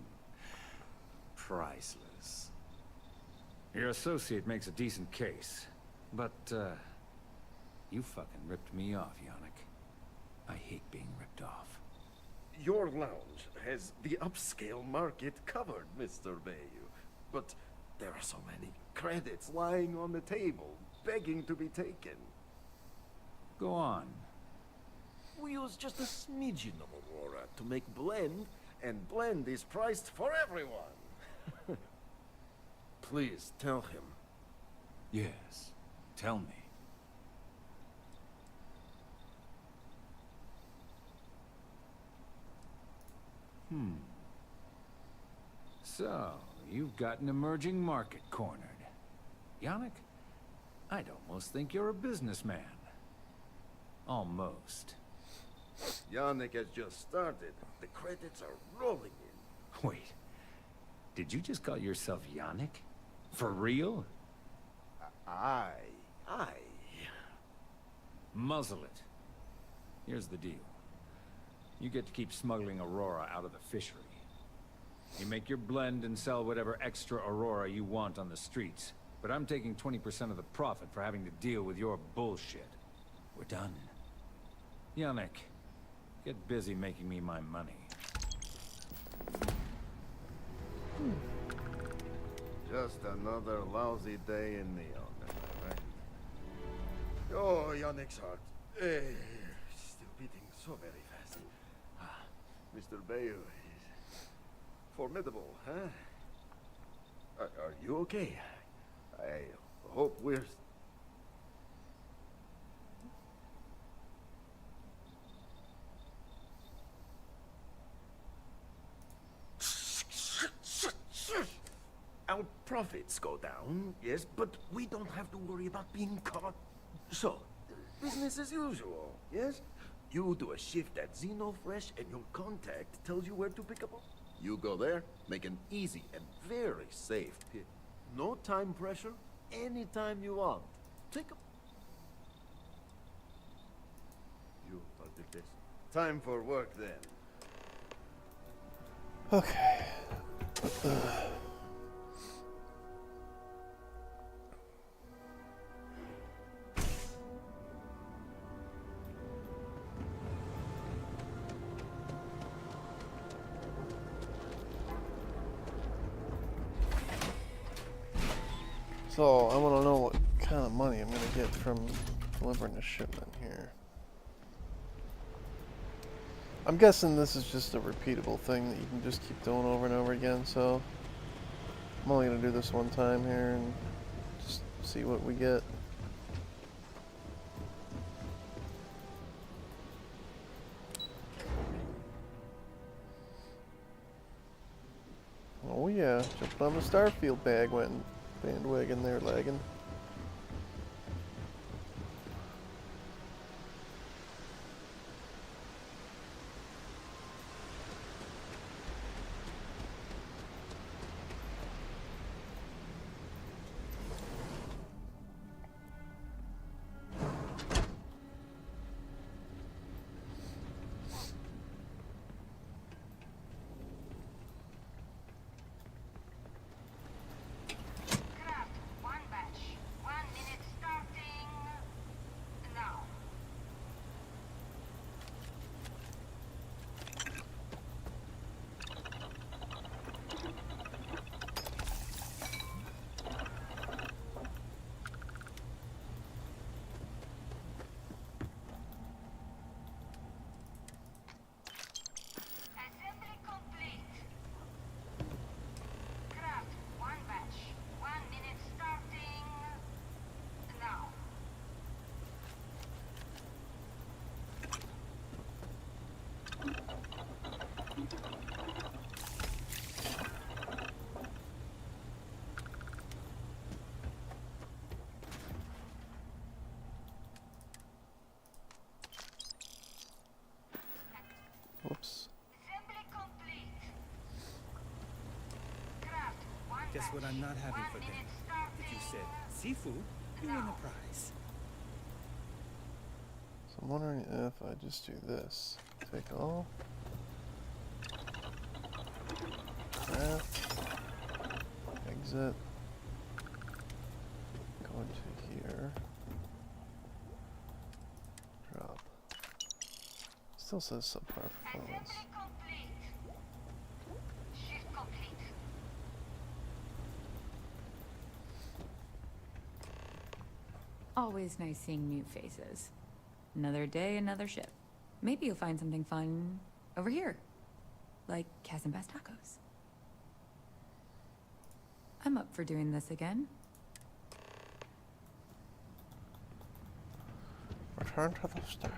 Priceless. Your associate makes a decent case, but, you fucking ripped me off, Yannick. I hate being ripped off. Your lounge has the upscale market covered, Mr. Bayou. But there are so many credits lying on the table, begging to be taken. Go on. We use just a smidgen of Aurora to make blend, and blend is priced for everyone. Please tell him. Yes, tell me. So, you've got an emerging market cornered. Yannick, I'd almost think you're a businessman. Almost. Yannick has just started. The credits are rolling in. Wait, did you just call yourself Yannick? For real? Aye. Muzzle it. Here's the deal. You get to keep smuggling Aurora out of the fishery. You make your blend and sell whatever extra Aurora you want on the streets. But I'm taking 20% of the profit for having to deal with your bullshit. We're done. Yannick, get busy making me my money. Just another lousy day in Neon, am I right? Oh, Yannick's heart. Still beating so very fast. Mr. Bayou is formidable, huh? Are you okay? I hope we're... Our profits go down, yes, but we don't have to worry about being caught. So, business as usual, yes? You do a shift at Xenofresh and your contact tells you where to pick up. You go there, make an easy and very safe pick. No time pressure, anytime you want. Take a... You did this. Time for work then. Okay. So, I want to know what kind of money I'm going to get from delivering a shipment here. I'm guessing this is just a repeatable thing that you can just keep doing over and over again, so I'm only going to do this one time here and just see what we get. Oh yeah, jumping on the Starfield bandwagon there, lagging. Guess what I'm not having for dinner? If you said seafood, you win a prize. So I'm wondering if I just do this. Take all. That. Exit. Go into here. Drop. Still says subpar performance. Always nice seeing new faces. Another day, another ship. Maybe you'll find something fun over here. Like Cas and Bass Tacos. I'm up for doing this again. Return to the stash.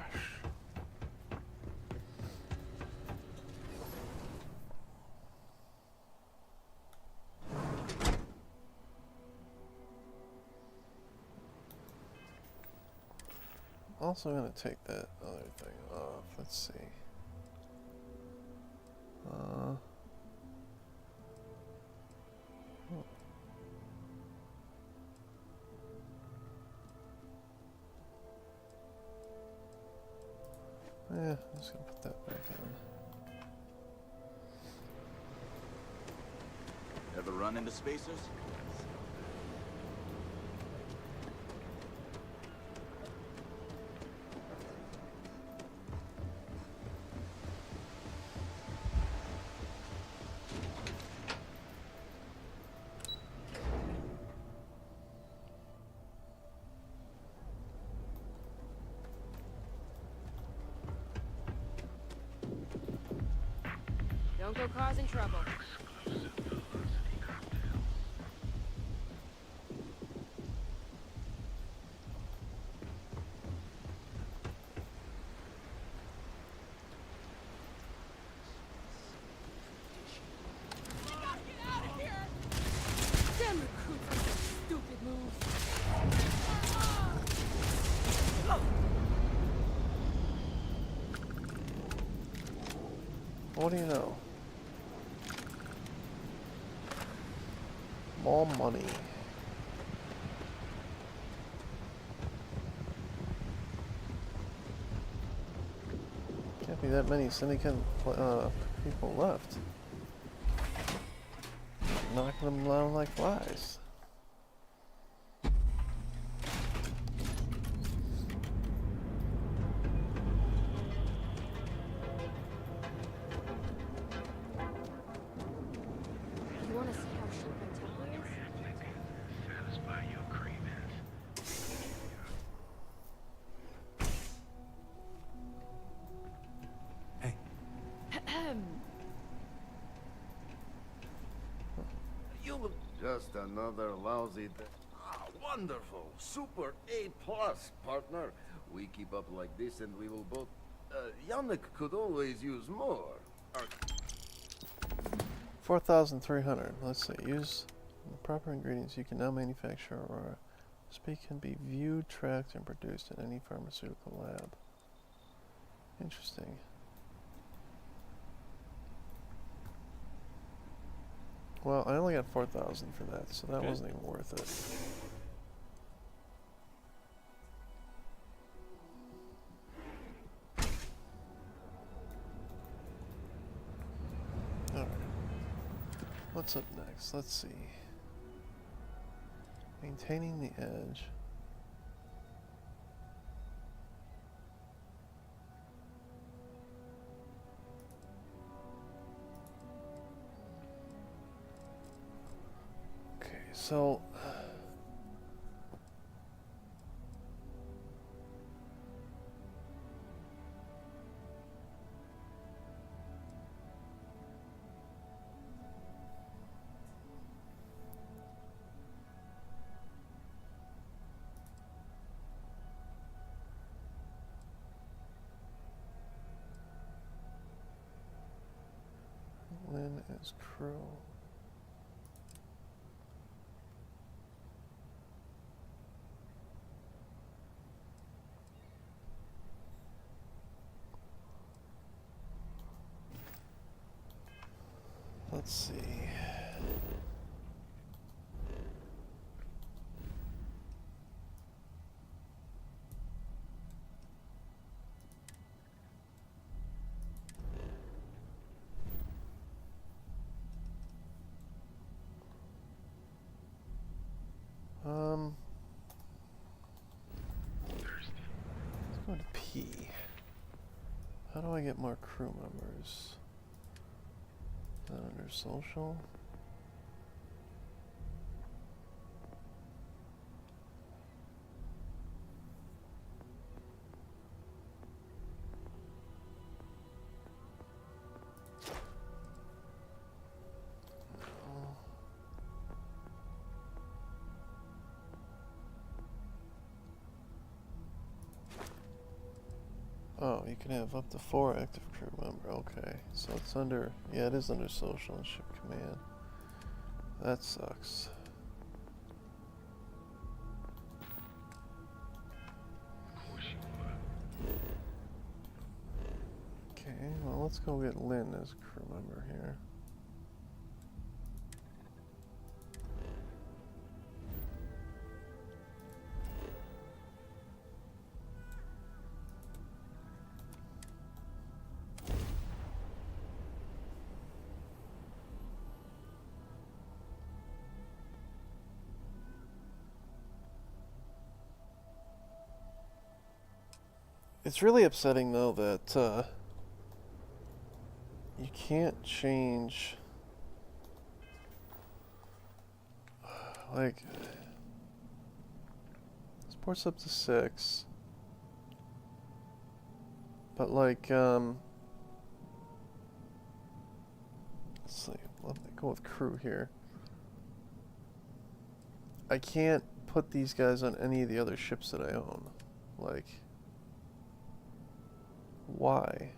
Also gonna take that other thing off. Let's see. Oh. Yeah, I'm just gonna put that back in. Ever run into spacers? Don't go causing trouble. Damn recruits with their stupid moves. What do you know? More money. Can't be that many syndicate people left. Knocking them down like flies. You want to see how short my temper is? Satisfy your cravings. You look just another lousy wonderful. Super A+, partner. We keep up like this and we will both... Yannick could always use more. 4,300. Let's see. Use the proper ingredients. You can now manufacture Aurora. Speak can be viewed, tracked, and produced in any pharmaceutical lab. Interesting. Well, I only got 4,000 for that, so that wasn't even worth it. Alright. What's up next? Let's see. Maintaining the edge. Okay, so Lynn is cruel. Let's see. I get more crew members? Is that under social? Oh, you can have up to 4 active crew member. Okay, so it's under, yeah, it is under social and ship command. That sucks. Okay, well, let's go get Lynn as a crew member here. It's really upsetting, though, that you can't change, like, sports up to 6, but like, let's see, let me go with crew here. I can't put these guys on any of the other ships that I own. Like, why?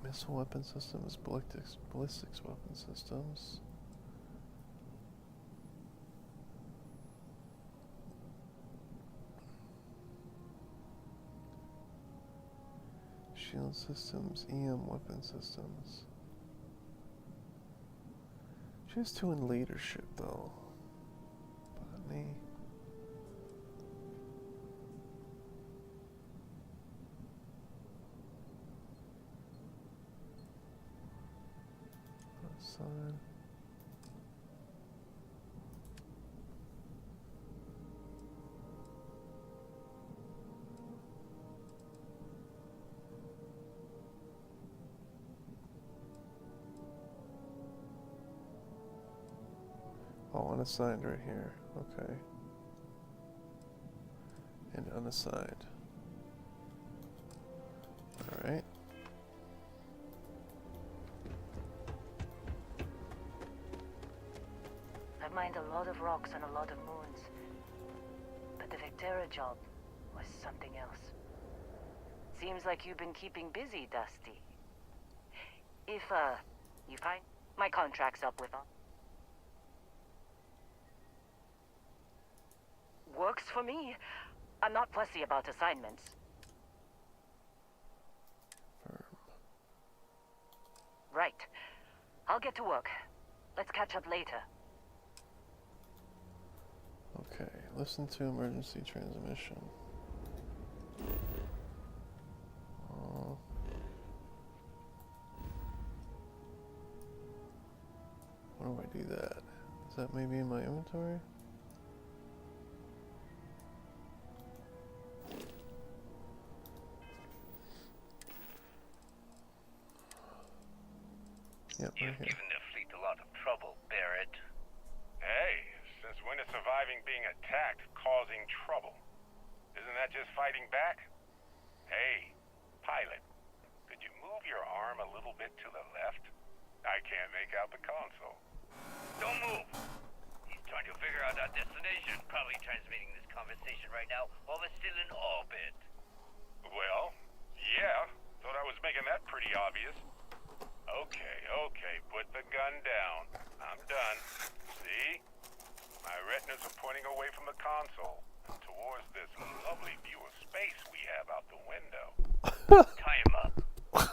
Missile weapon systems, ballistics weapon systems. Shield systems, EM weapon systems. She has 2 in leadership, though. Botany. Sign. Oh, unassigned right here. Okay. And unassigned. Alright. I've mined a lot of rocks on a lot of moons. But the Vectera job was something else. Seems like you've been keeping busy, Dusty. If, you find my contract's up with them. Works for me. I'm not fussy about assignments. Right. I'll get to work. Let's catch up later. Okay, listen to emergency transmission. Oh. Why do I do that? Is that maybe in my inventory? Yep, right here. Given the fleet a lot of trouble, Barrett. Hey, since when is surviving being attacked causing trouble? Isn't that just fighting back? Hey, pilot, could you move your arm a little bit to the left? I can't make out the console. Don't move! He's trying to figure out our destination. Probably transmitting this conversation right now while we're still in orbit. Well, yeah. Thought I was making that pretty obvious. Okay, put the gun down. I'm done. See? My retinas are pointing away from the console and towards this lovely view of space we have out the window. Tie him up. Once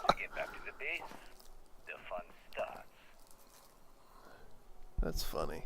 we get back to the base, the fun starts. That's funny.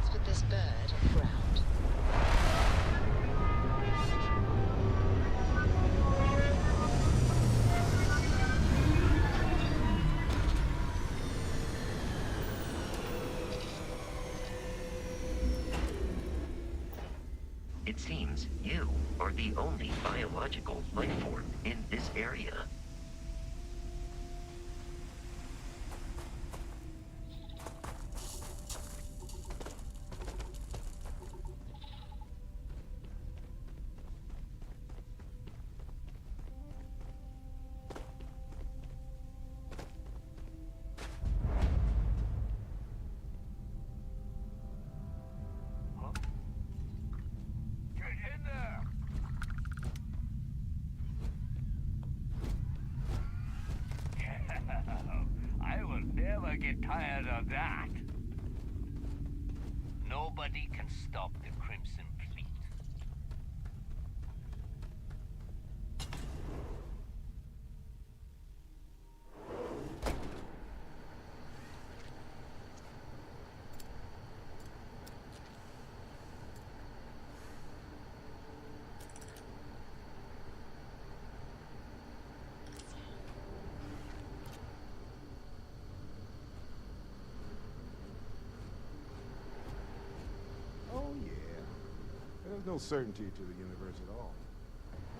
happens with this bird on the ground? It seems you are the only biological life form in this area. I will never get tired of that. Nobody can stop the Crimson Fleet. Oh, yeah. There's no certainty to the universe at all.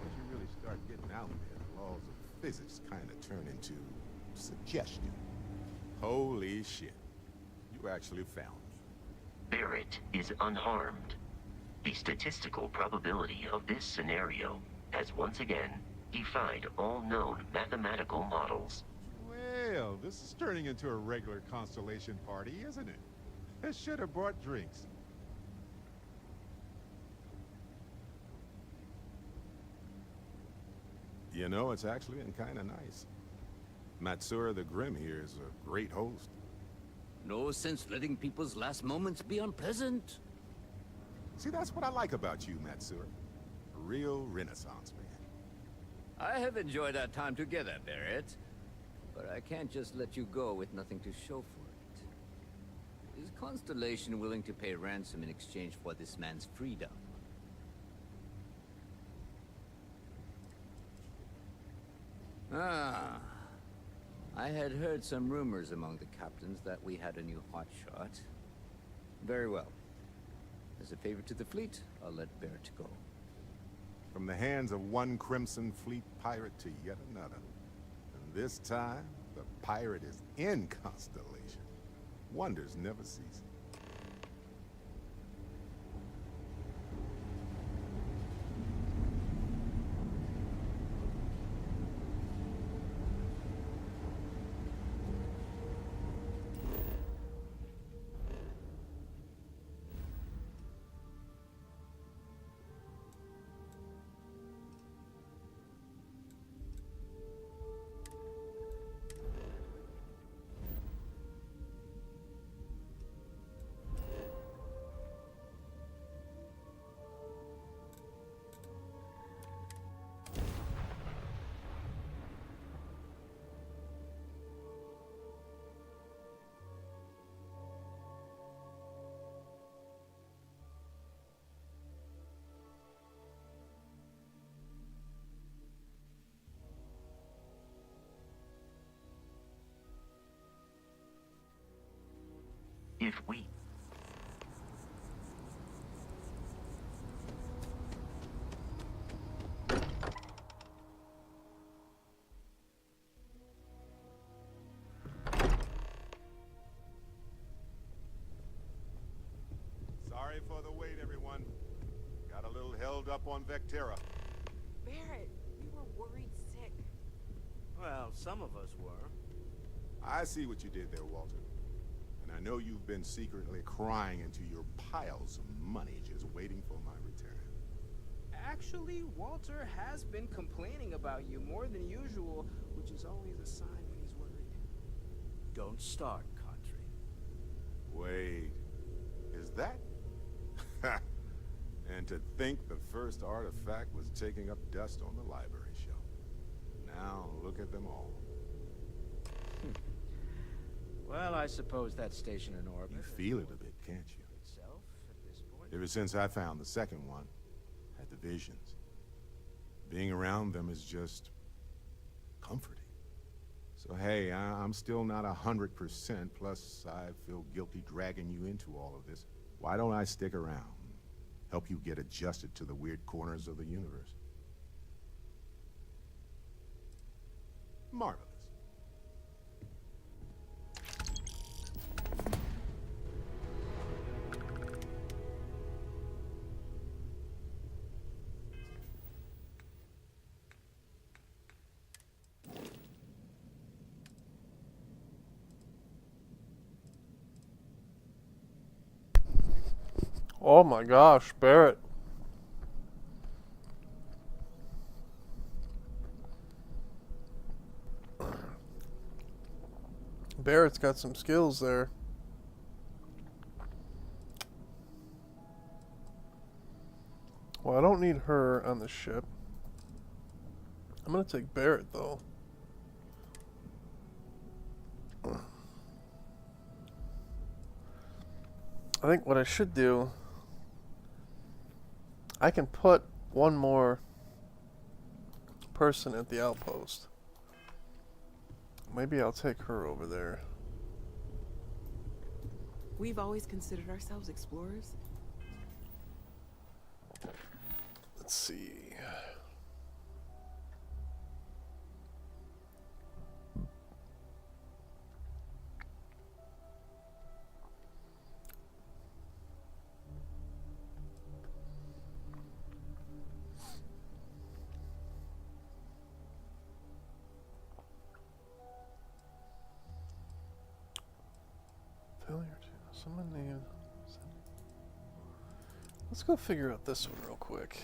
Once you really start getting out there, the laws of physics kind of turn into suggestion. Holy shit. You actually found me. Barrett is unharmed. The statistical probability of this scenario has once again defied all known mathematical models. Well, this is turning into a regular Constellation party, isn't it? I should have brought drinks. You know, it's actually been kind of nice. Matsura the Grim here is a great host. No sense letting people's last moments be unpleasant. See, that's what I like about you, Matsura. A real Renaissance man. I have enjoyed our time together, Barrett. But I can't just let you go with nothing to show for it. Is Constellation willing to pay ransom in exchange for this man's freedom? Ah. I had heard some rumors among the captains that we had a new hotshot. Very well. As a favor to the fleet, I'll let Barrett go. From the hands of one Crimson Fleet pirate to yet another. And this time, the pirate is in Constellation. Wonders never cease. If we... Sorry for the wait, everyone. Got a little held up on Vectera. Barrett, we were worried sick. Well, some of us were. I see what you did there, Walter. And I know you've been secretly crying into your piles of money just waiting for my return. Actually, Walter has been complaining about you more than usual, which is always a sign when he's worried. Don't start, Country. Wait, is that? And to think the first artifact was taking up dust on the library shelf. Now look at them all. Well, I suppose that station in orbit... You feel it a bit, can't you? Itself Ever since I found the second one, had the visions. Being around them is just comforting. So hey, I'm still not 100%, plus I feel guilty dragging you into all of this. Why don't I stick around? Help you get adjusted to the weird corners of the universe. Marvelous. Oh my gosh, Barrett. Barrett's got some skills there. Well, I don't need her on the ship. I'm gonna take Barrett though. I think what I should do, I can put one more person at the outpost. Maybe I'll take her over there. We've always considered ourselves explorers. Let's see. Failure to someone named. Let's go figure out this one real quick.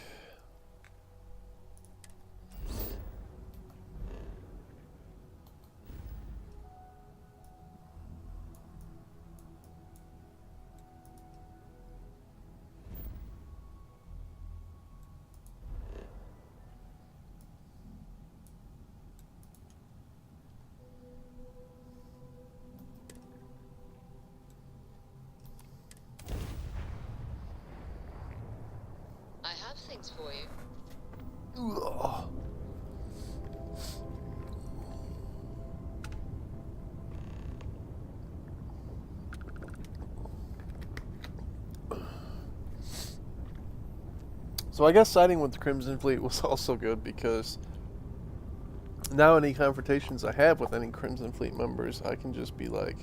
I have things for you. Ugh. So I guess siding with the Crimson Fleet was also good because now any confrontations I have with any Crimson Fleet members, I can just be like,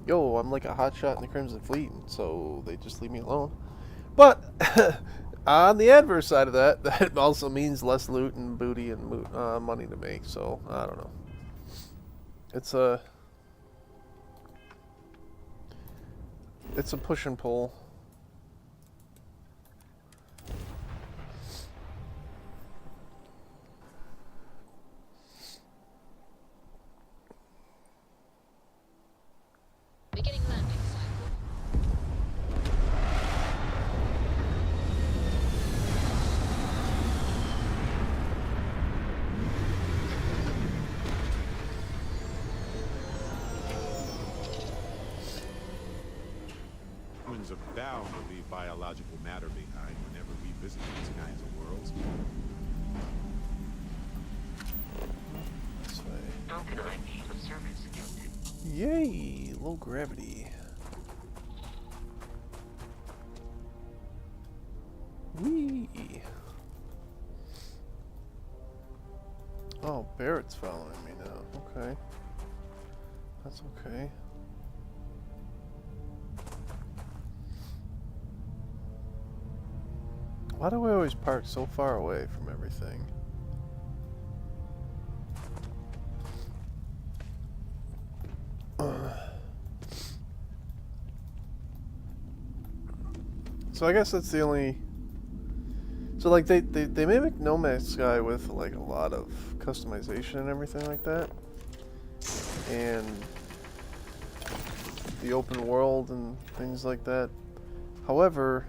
yo, I'm like a hotshot in the Crimson Fleet, and so they just leave me alone. But on the adverse side of that, that also means less loot and booty and money to make. So I don't know. It's a push and pull. Beginning landing cycle. Humans are bound to leave biological matter behind whenever we visit these kinds of worlds. This way. How can I be of service, Captain? Yay! Low gravity. Whee! Oh, Barrett's following me now. Okay. That's okay. Why do I always park so far away from everything? So I guess that's the only... So like they mimic No Man's Sky with like a lot of customization and everything like that. And the open world and things like that. However,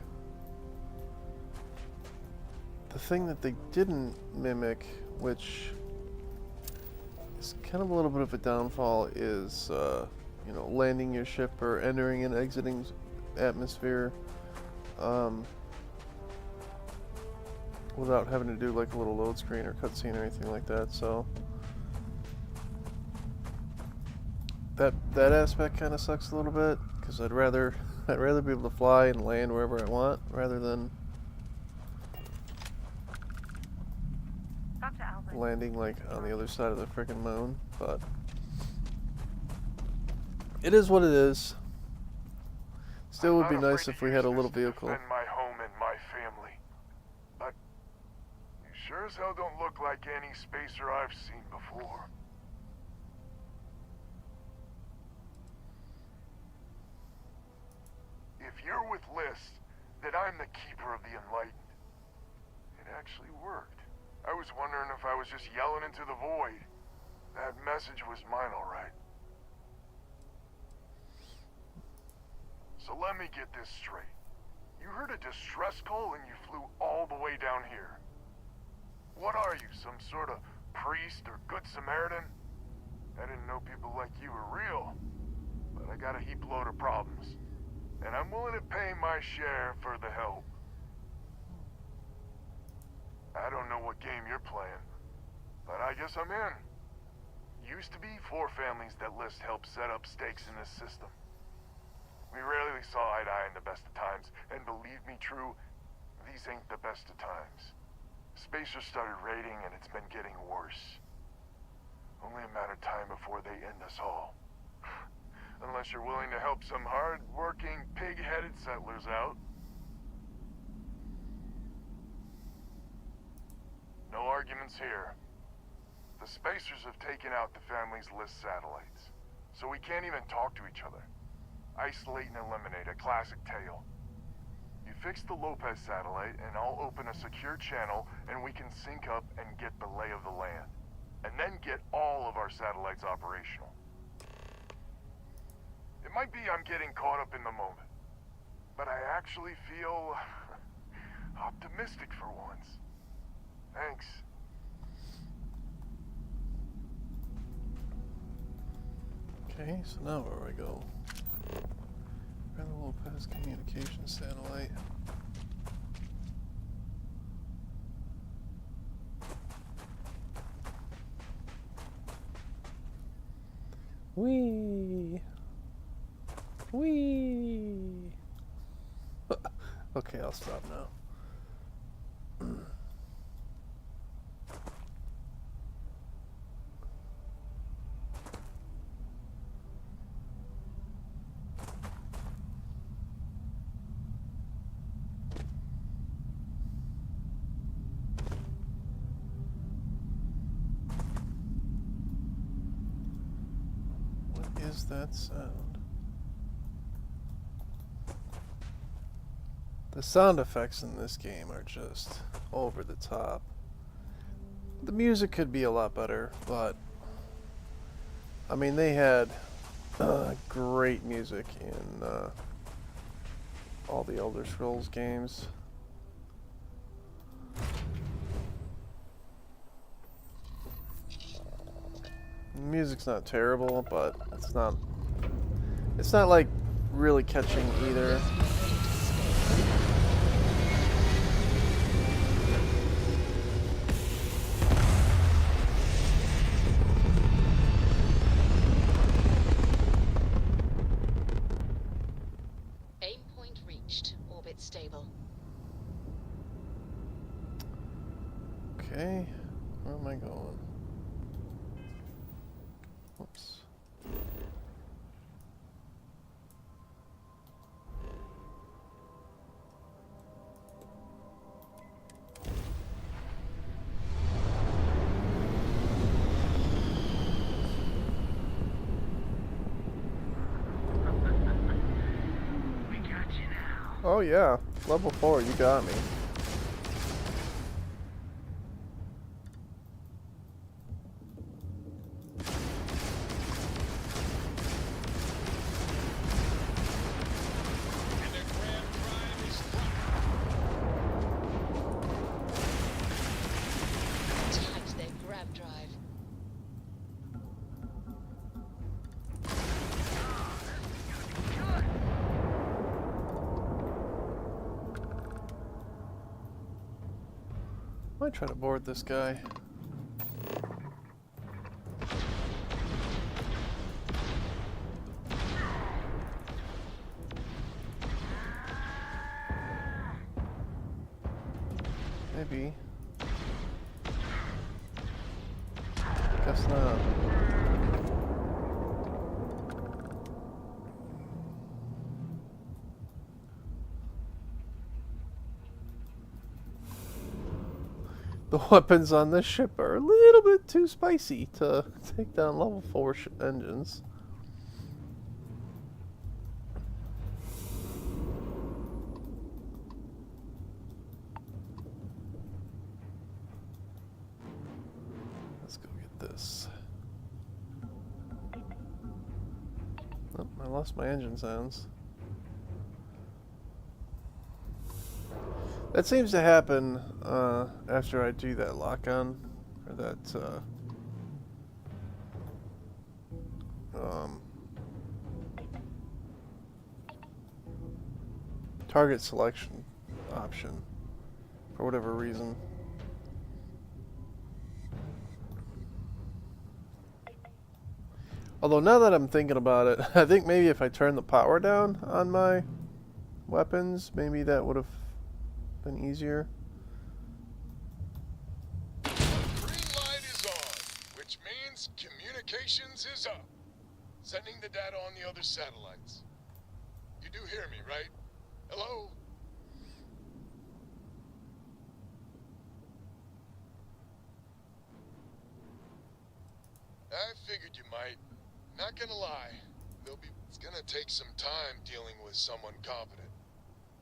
the thing that they didn't mimic, which is kind of a little bit of a downfall, is you know, landing your ship or entering and exiting atmosphere without having to do like a little load screen or cutscene or anything like that. So that aspect kind of sucks a little bit, because I'd rather be able to fly and land wherever I want rather than landing like on the other side of the freaking moon. But it is what it is. Still would be nice if we had a little vehicle. My home and my family. But you sure as hell don't look like any spacer I've seen before. If you're with List, then I'm the keeper of the Enlightened. It actually worked. I was wondering if I was just yelling into the void. That message was mine, all right. So let me get this straight. You heard a distress call and you flew all the way down here. What are you, some sort of priest or good Samaritan? I didn't know people like you were real, but I got a heap load of problems. And I'm willing to pay my share for the help. I don't know what game you're playing, but I guess I'm in. Used to be 4 families that List helped set up stakes in this system. We rarely saw eye to eye in the best of times, and believe me, True, these ain't the best of times. Spacers started raiding, and it's been getting worse. Only a matter of time before they end us all. Unless you're willing to help some hard-working, pig-headed settlers out. No arguments here. The Spacers have taken out the family's List satellites, so we can't even talk to each other. Isolate and eliminate, a classic tale. You fix the Lopez satellite, and I'll open a secure channel, and we can sync up and get the lay of the land. And then get all of our satellites operational. It might be I'm getting caught up in the moment, but I actually feel optimistic for once. Thanks. Okay, so now where do I go? Rather Lopez communication satellite. Whee! Whee! Okay, I'll stop now. That sound. The sound effects in this game are just over the top. The music could be a lot better, but I mean, they had great music in all the Elder Scrolls games. The music's not terrible, but it's not like really catching either. Aim point reached. Orbit stable. Okay, where am I going? Oops. We got you now. Oh yeah, level 4, you got me. Might try to board this guy. Maybe. Guess not. The weapons on this ship are a little bit too spicy to take down level 4 engines. Let's go get this. Oh, I lost my engine sounds. That seems to happen after I do that lock-on, or that target selection option, for whatever reason. Although now that I'm thinking about it, I think maybe if I turn the power down on my weapons, maybe that would have been easier. Green light is on, which means communications is up. Sending the data on the other satellites. You do hear me, right? Hello? I figured you might. Not gonna lie. It's gonna take some time dealing with someone competent.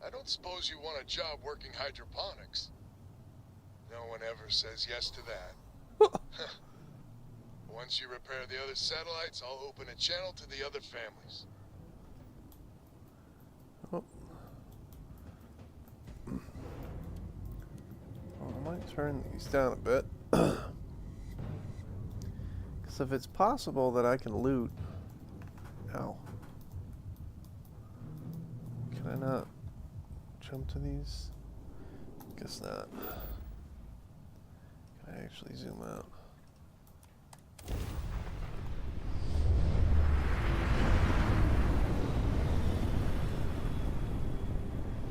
I don't suppose you want a job working hydroponics. No one ever says yes to that. Once you repair the other satellites, I'll open a channel to the other families. Oh. Well, I might turn these down a bit. Because if it's possible that I can loot... Ow. Can I not jump to these? Guess not. Can I actually zoom out?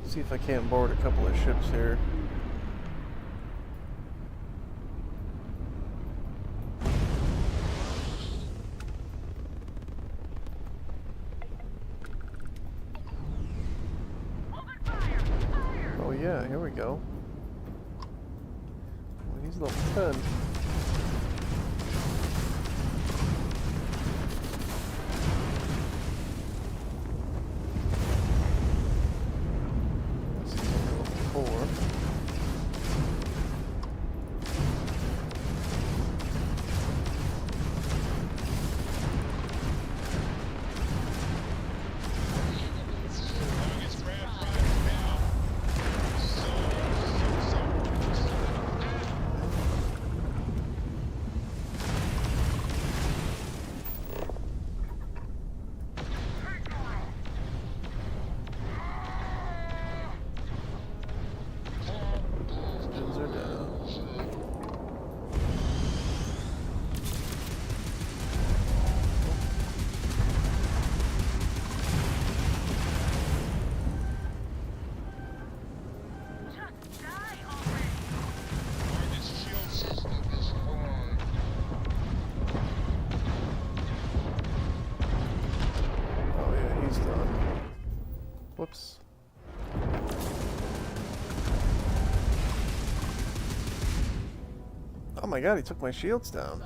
See if I can't board a couple of ships here. Oh yeah, here we go. Well, he's level 10. This is level 4. Engines are down. Oh yeah, he's done. Whoops. Oh my god, he took my shields down.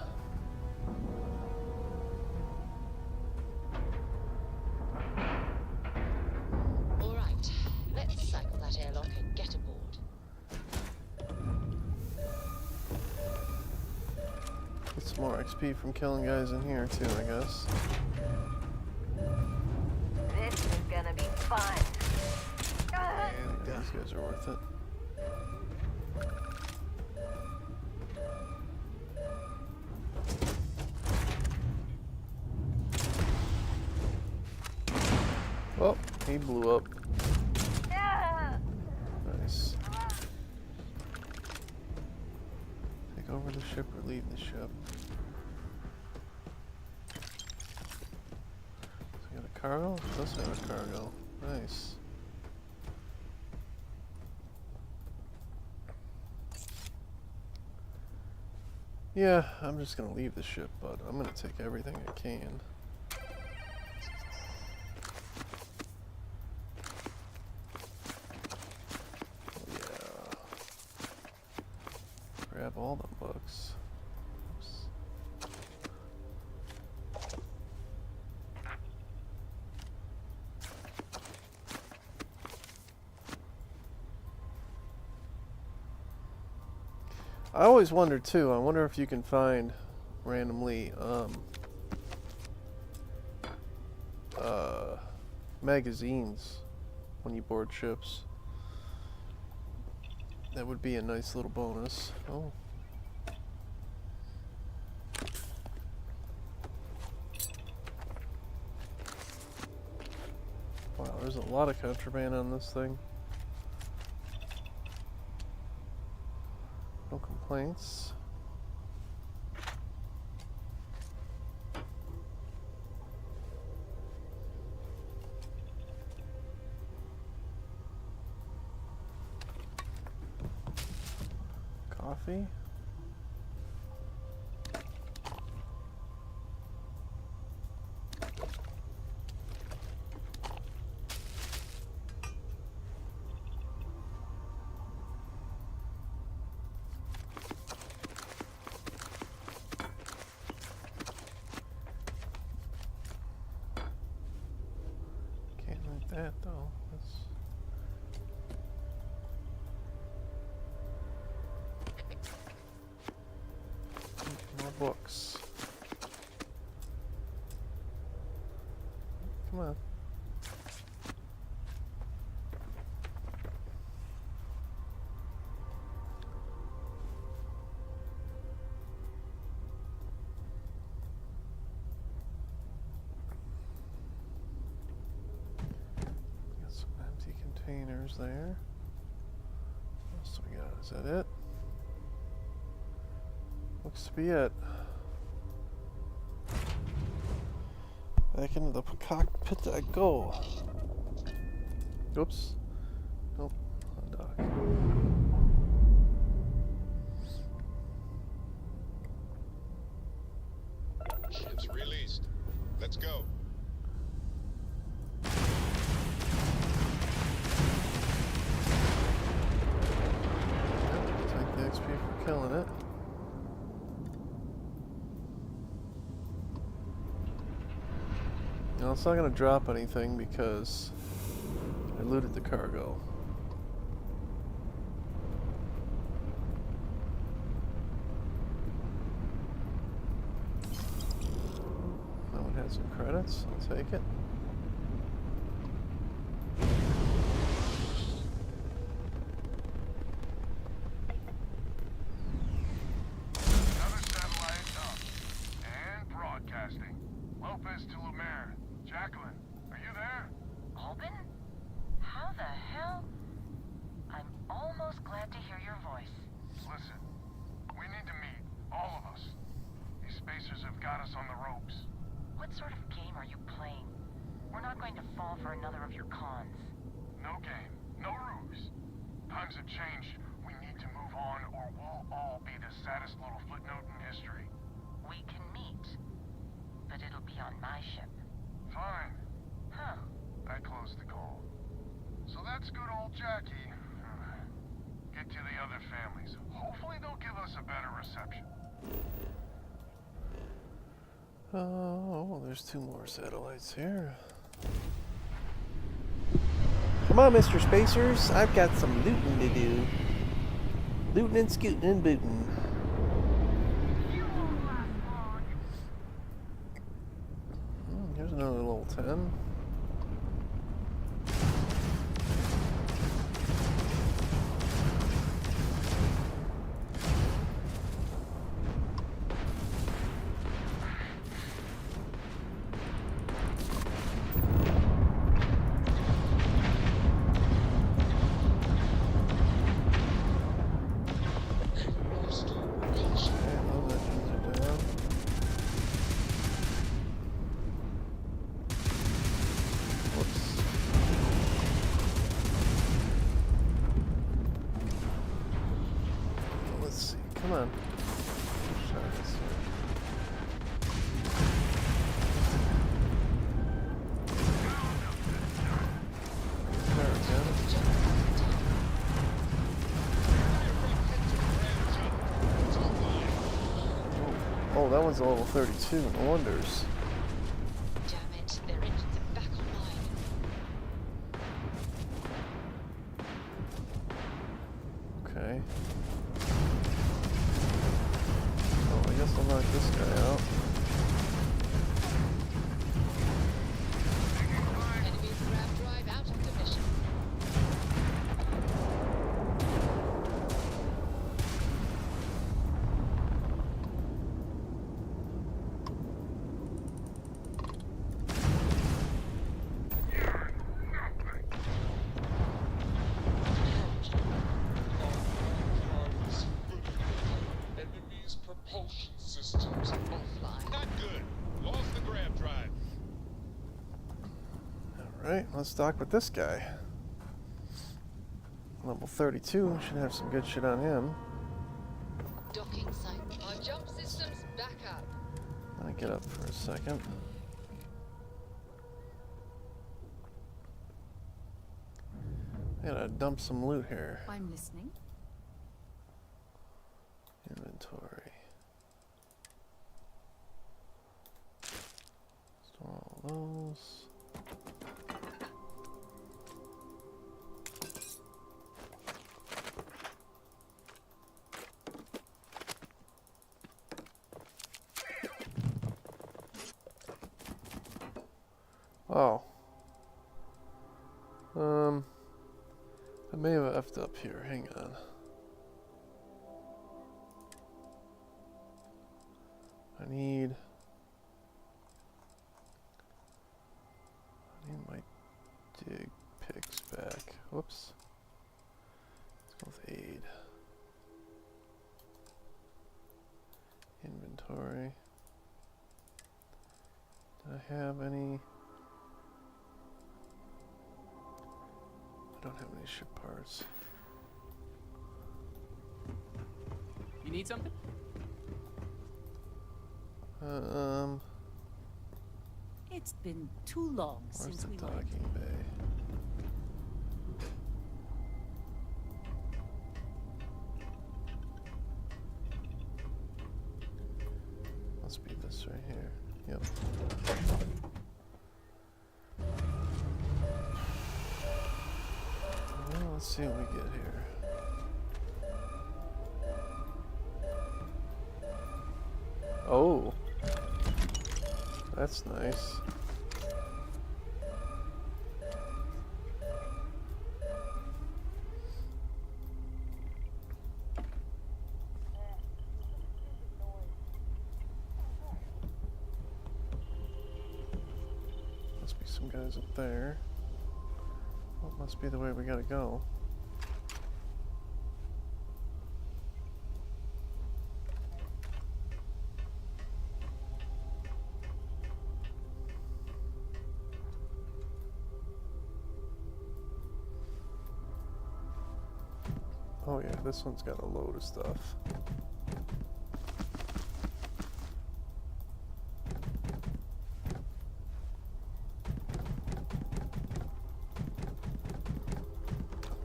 Alright, let's cycle that airlock and get aboard. Get some more XP from killing guys in here too, I guess. This is gonna be fun. Yeah, these guys are worth it. Oh, he blew up. Nice. over the ship or leave the ship. So we got a cargo? It does have a cargo. Nice. Yeah, I'm just gonna leave the ship, but I'm gonna take everything I can. Yeah. Grab all the books. Oops. I always wonder too, I wonder if you can find randomly magazines when you board ships. That would be a nice little bonus. Oh. Wow, there's a lot of contraband on this thing. No complaints. Coffee. Can't like that though. That's more books. Come on. Got some empty containers there. What else do we got? Is that it? Looks to be it. Back into the cockpit I go. Oops. Nope. Undock. Ship's released. Let's go. Take the XP for killing it. Now it's not going to drop anything because I looted the cargo. That one had some credits. I'll take it. Another satellite up. And broadcasting. Lopez to Lumiere. Jacqueline, are you there? Albin? How the hell? I'm almost glad to hear your voice. Listen, we need to meet. All of us. These spacers have got us on the ropes. What sort of game are you playing? We're not going to fall for another of your cons. No game. No ruse. Times have changed. We need to move on or we'll all be the saddest little footnote in history. We can meet, but it'll be on my ship. Fine. Huh. I closed the call. So that's good old Jackie. Get to the other families. Hopefully they'll give us a better reception. Oh, well, there's 2 more satellites here. Come on, Mr. Spacers. I've got some looting to do. Looting and scooting and booting. Here's another level 10. that one's a level 32. No wonders. Damn it, their engines are back online. Okay. Oh, I guess I'll knock this guy out. Enemy's grav drive out of commission. Enemy's propulsion systems offline. Not good. Lost the grav drive. Alright, let's dock with this guy. Level 32. Should have some good shit on him. Docking site. Our jump systems back up. Let me get up for a second. I gotta dump some loot here. I'm listening. Inventory. Store all those. Oh. I may have effed up here. Hang on. I need my dig picks back. Whoops. Let's go with aid. Inventory. Do I have any? I don't have any ship parts. You need something? It's been too long Where's since the we docking learned. bay? Must be this right here. Yep. Well, let's see what we get here. Oh, that's nice. Must be some guys up there. Well, it must be the way we gotta go. Oh yeah, this one's got a load of stuff.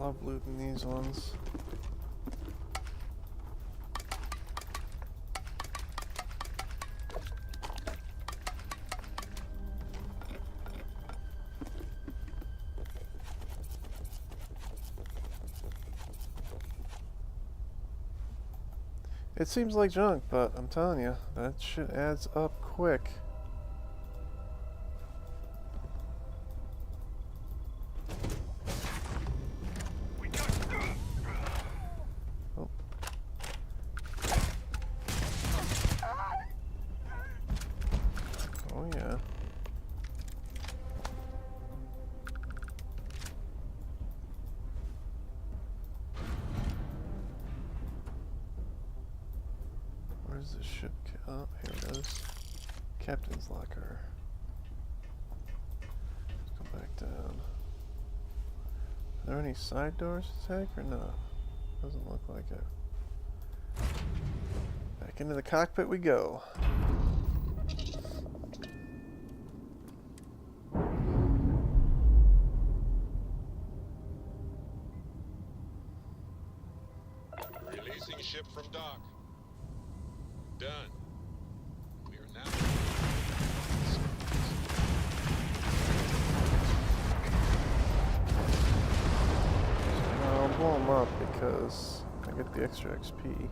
I love looting these ones. It seems like junk, but I'm telling you, that shit adds up quick. Oh. Oh yeah. Where's the ship? Oh, here it is. Captain's locker. Let's go back down. Are there any side doors to take or not? Doesn't look like it. Back into the cockpit we go. Releasing ship from dock. Done. them up because I get the extra XP. Hit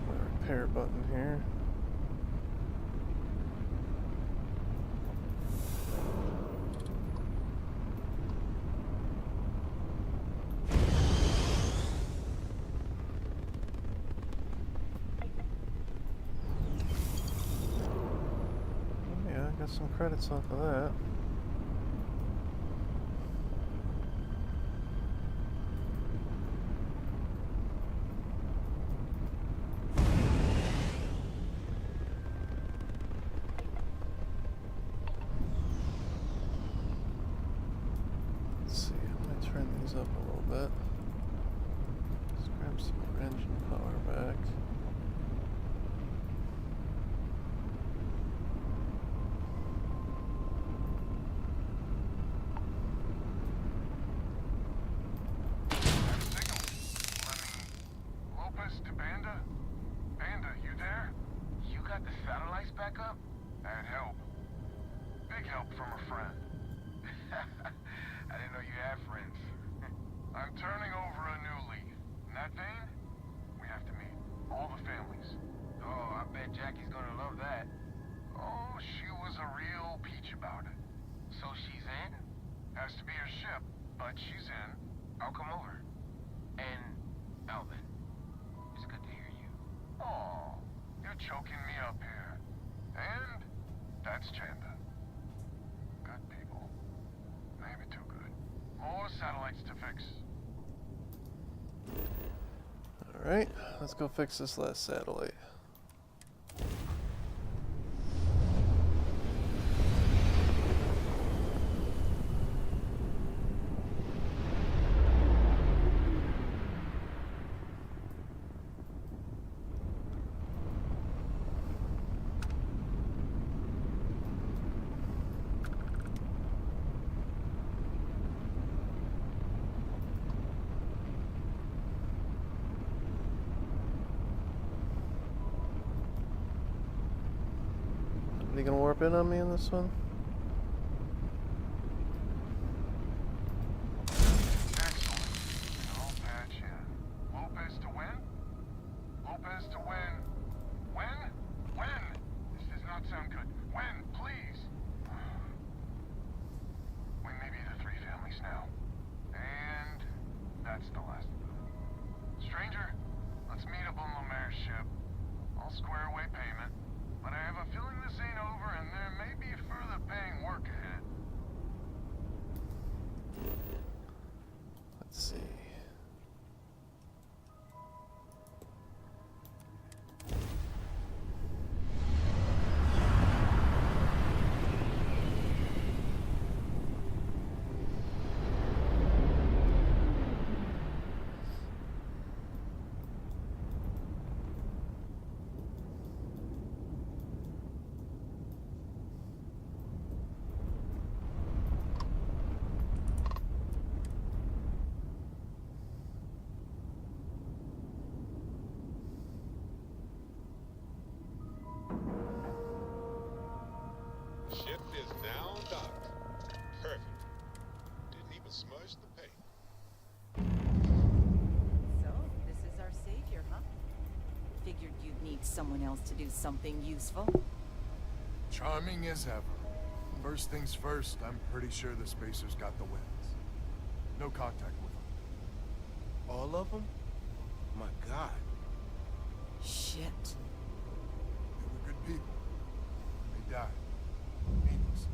my repair button here. Yeah, I got some credits off of that. Turn these up a little bit. Let's grab some more engine power back. Lopez to Banda? Banda, you there? You got the satellites back up? That help. Big help from a friend. I didn't know you had friends. I'm turning over a new leaf. In that vein, we have to meet. All the families. Oh, I bet Jackie's gonna love that. Oh, she was a real peach about it. So she's in? Has to be her ship, but she's in. I'll come over. And Alvin, it's good to hear you. Oh, you're choking me up here. And that's Chanda. Good people. Maybe too good. More satellites to fix. Alright, let's go fix this last satellite. Are they gonna warp in on me in this one? Excellent. I'll patch in. Lopez to win? Lopez to win. When? When? This does not sound good. When, please? We may be the three families now. And that's the last of them. Stranger, let's meet up on Lemaire's ship. I'll square away payment. But I have a feeling this ain't over, and there may be further paying work ahead. Let's see. Ship is now docked. Perfect. Didn't even smudge the paint. So, this is our savior, huh? Figured you'd need someone else to do something useful. Charming as ever. First things first, I'm pretty sure the Spacers got the weapons. No contact with them. All of them? My God. Shit. They were good people. They died. Needless.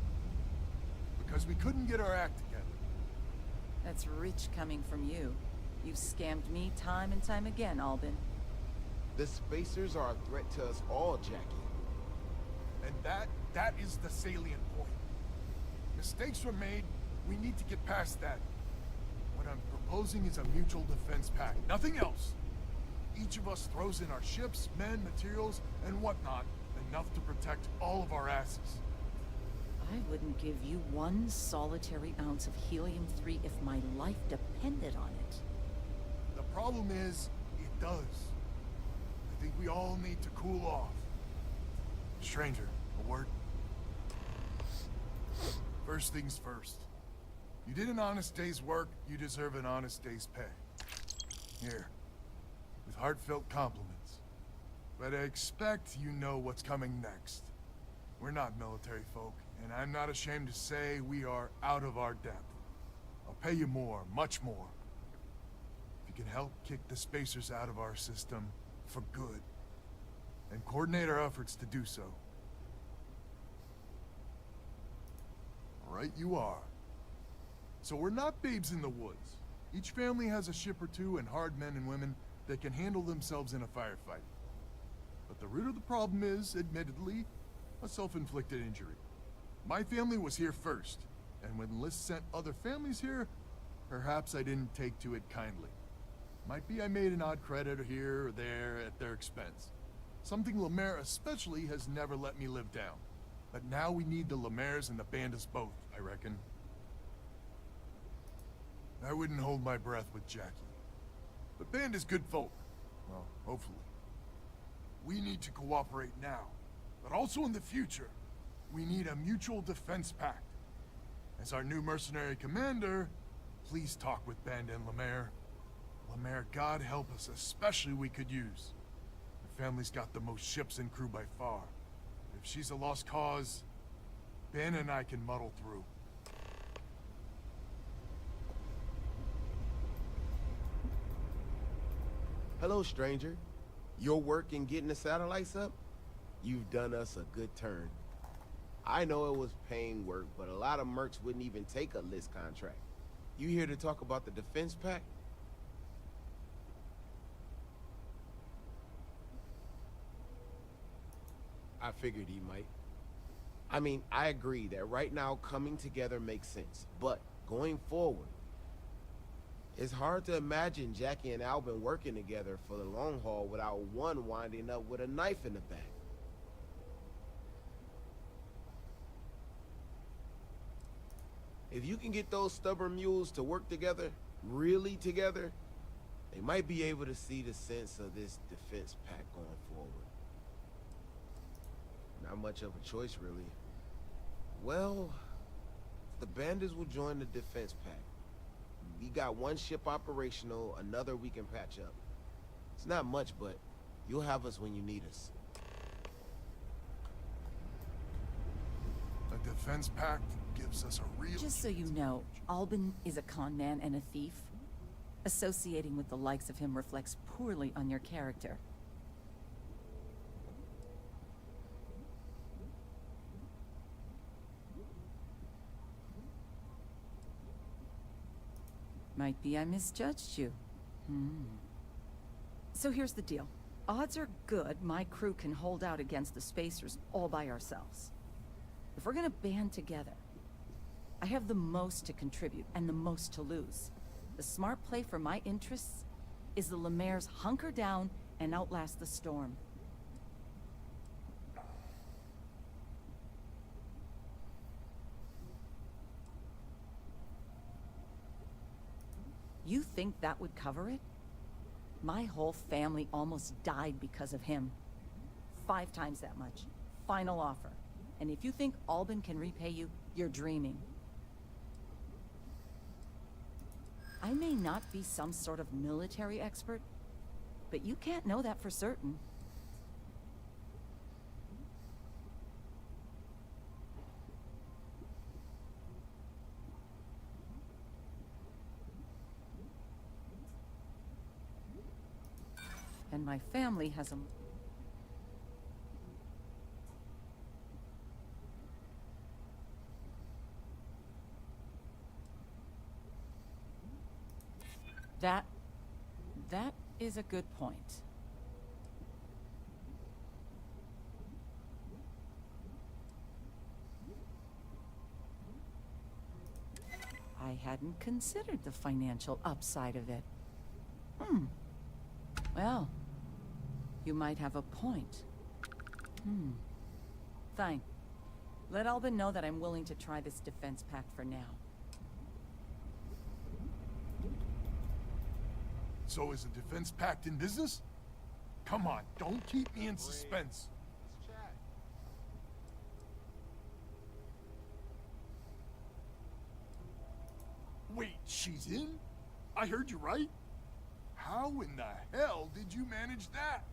Because we couldn't get our act together. That's rich coming from you. You've scammed me time and time again, Albin. The Spacers are a threat to us all, Jackie. And that is the salient point. Mistakes were made. We need to get past that. What I'm proposing is a mutual defense pact. Nothing else. Each of us throws in our ships, men, materials, and whatnot, enough to protect all of our asses. I wouldn't give you one solitary ounce of helium-3 if my life depended on it. The problem is, it does. I think we all need to cool off. Stranger, a word? First things first. You did an honest day's work, you deserve an honest day's pay. Here, with heartfelt compliments. But I expect you know what's coming next. We're not military folk, and I'm not ashamed to say we are out of our depth. I'll pay you more, much more. If you can help kick the spacers out of our system for good, and coordinate our efforts to do so. Right you are. So we're not babes in the woods. Each family has a ship or two and hard men and women that can handle themselves in a firefight. But the root of the problem is, admittedly, a self-inflicted injury. My family was here first, and when List sent other families here, perhaps I didn't take to it kindly. Might be I made an odd credit here or there at their expense. Something Lemaire especially has never let me live down. But now we need the Lemaires and the Bandits both, I reckon. I wouldn't hold my breath with Jackie. But Band is good folk. Well, hopefully. We need to cooperate now. But also in the future, we need a mutual defense pact. As our new mercenary commander, please talk with Band and Lemaire. Lemaire, God help us, especially we could use. The family's got the most ships and crew by far. If she's a lost cause, Ben and I can muddle through. Hello, stranger. Your work in getting the satellites up? You've done us a good turn. I know it was paying work, but a lot of mercs wouldn't even take a List contract. You here to talk about the defense pact? I figured he might. I mean, I agree that right now coming together makes sense, but going forward, it's hard to imagine Jackie and Albin working together for the long haul without one winding up with a knife in the back. If you can get those stubborn mules to work together, really together, they might be able to see the sense of this defense pact going forward. Not much of a choice, really. Well, the Bandits will join the defense pact. We got one ship operational, another we can patch up. It's not much, but you'll have us when you need us. A defense pact gives us a real... Just so you know, Albin is a con man and a thief. Associating with the likes of him reflects poorly on your character. Might be I misjudged you. So here's the deal. Odds are good my crew can hold out against the Spacers all by ourselves. If we're gonna band together, I have the most to contribute and the most to lose. The smart play for my interests is the Lemaire's hunker down and outlast the storm. You think that would cover it? My whole family almost died because of him. 5 times that much. Final offer. And if you think Albin can repay you, you're dreaming. I may not be some sort of military expert, but you can't know that for certain. And my family has a... That is a good point. I hadn't considered the financial upside of it. Well, you might have a point. Fine. Let Albin know that I'm willing to try this defense pact for now. So is a defense pact in business? Come on, don't keep me in suspense. She's in? I heard you right? How in the hell did you manage that?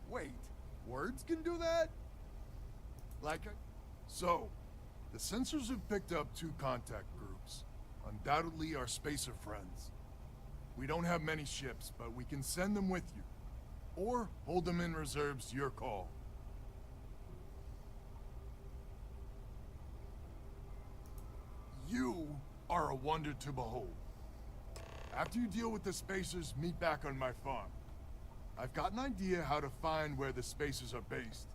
Wait, words can do that? So, the sensors have picked up 2 contact groups. Undoubtedly our spacer friends. We don't have many ships, but we can send them with you. Or hold them in reserves, your call. You are a wonder to behold. After you deal with the spacers, meet back on my farm. I've got an idea how to find where the spacers are based.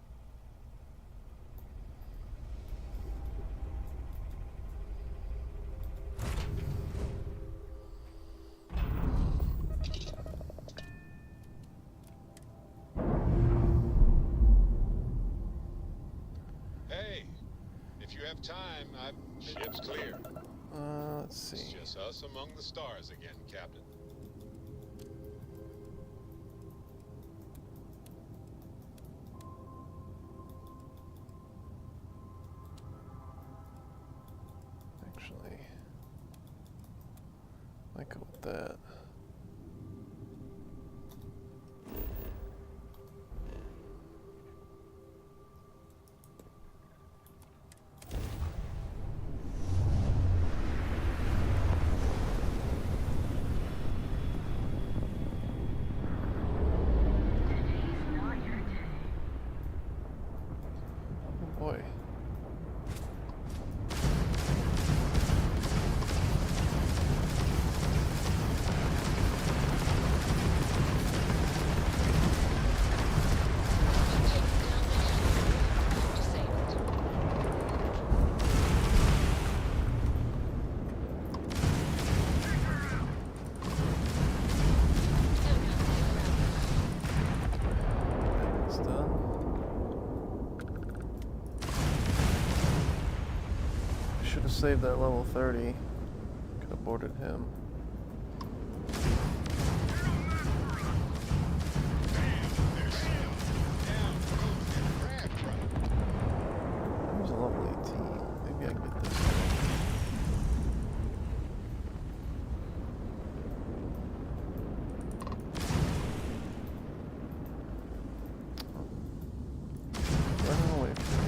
Hey, if you have time, ship's clear. Let's see. It's just us among the stars again, Captain. Actually, might go with that. Boy. It's done. Should have saved that level 30. Could have boarded him. There's a level 18. Maybe I can get this one. Running away from me.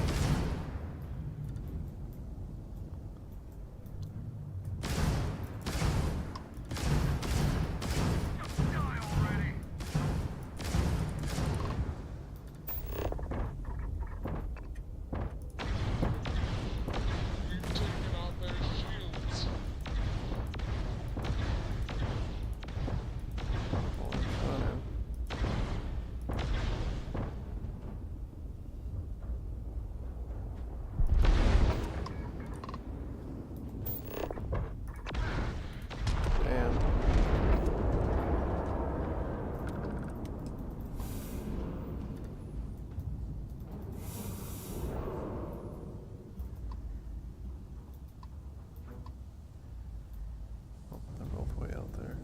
They're both way out there.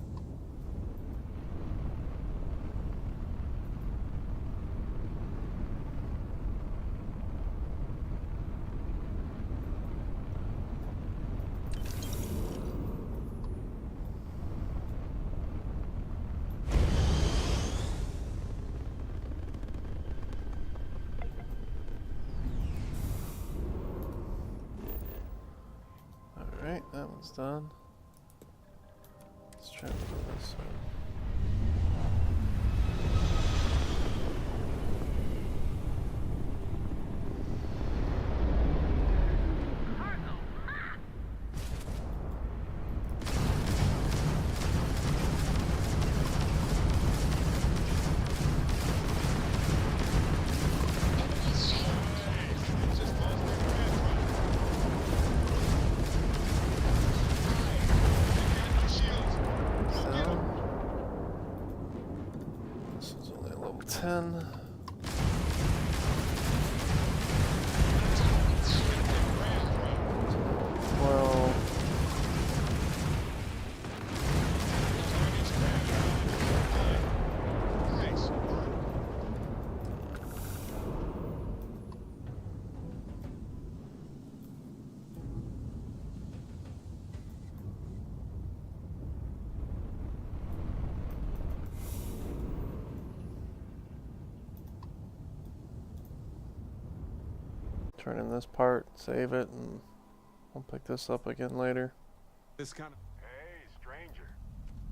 Alright, that one's done. Let's try to do this one. This is only a level 10. Well, turn in this part, save it, and I'll pick this up again later. This kind of... Hey, stranger.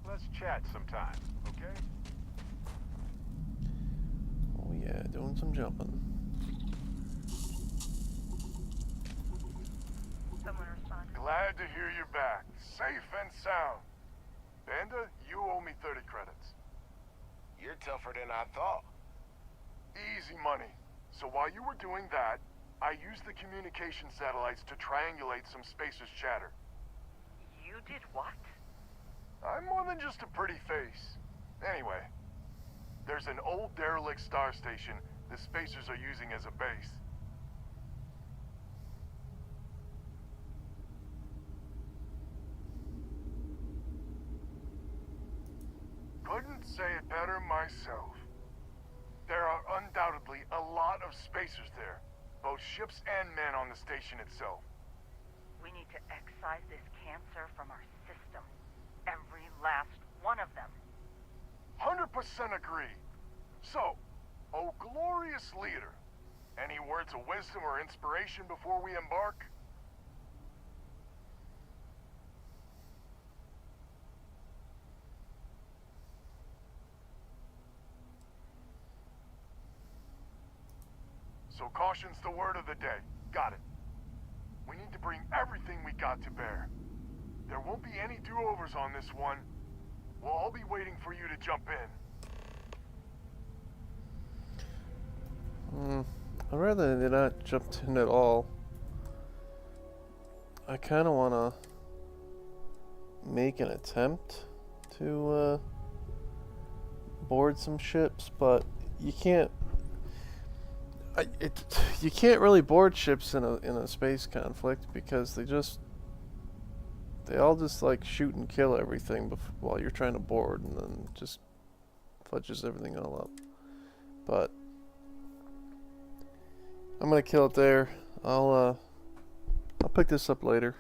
Let's chat sometime, okay? Oh yeah, doing some jumping. Someone responded. Glad to hear you're back, safe and sound. Banda, you owe me 30 credits. You're tougher than I thought. Easy money. So while you were doing that, I used the communication satellites to triangulate some spacers chatter. You did what? I'm more than just a pretty face. Anyway, there's an old derelict star station the spacers are using as a base. Couldn't say it better myself. There are undoubtedly a lot of spacers there, both ships and men on the station itself. We need to excise this cancer from our system. Every last one of them. 100% agree. So, oh glorious leader, any words of wisdom or inspiration before we embark? So caution's the word of the day. Got it. We need to bring everything we got to bear. There won't be any do-overs on this one. We'll all be waiting for you to jump in. I'd rather they not jumped in at all. I kind of want to make an attempt to board some ships, but you can't. You can't really board ships in a space conflict because they all just like shoot and kill everything while you're trying to board, and then just fudges everything all up. But I'm gonna kill it there. I'll pick this up later.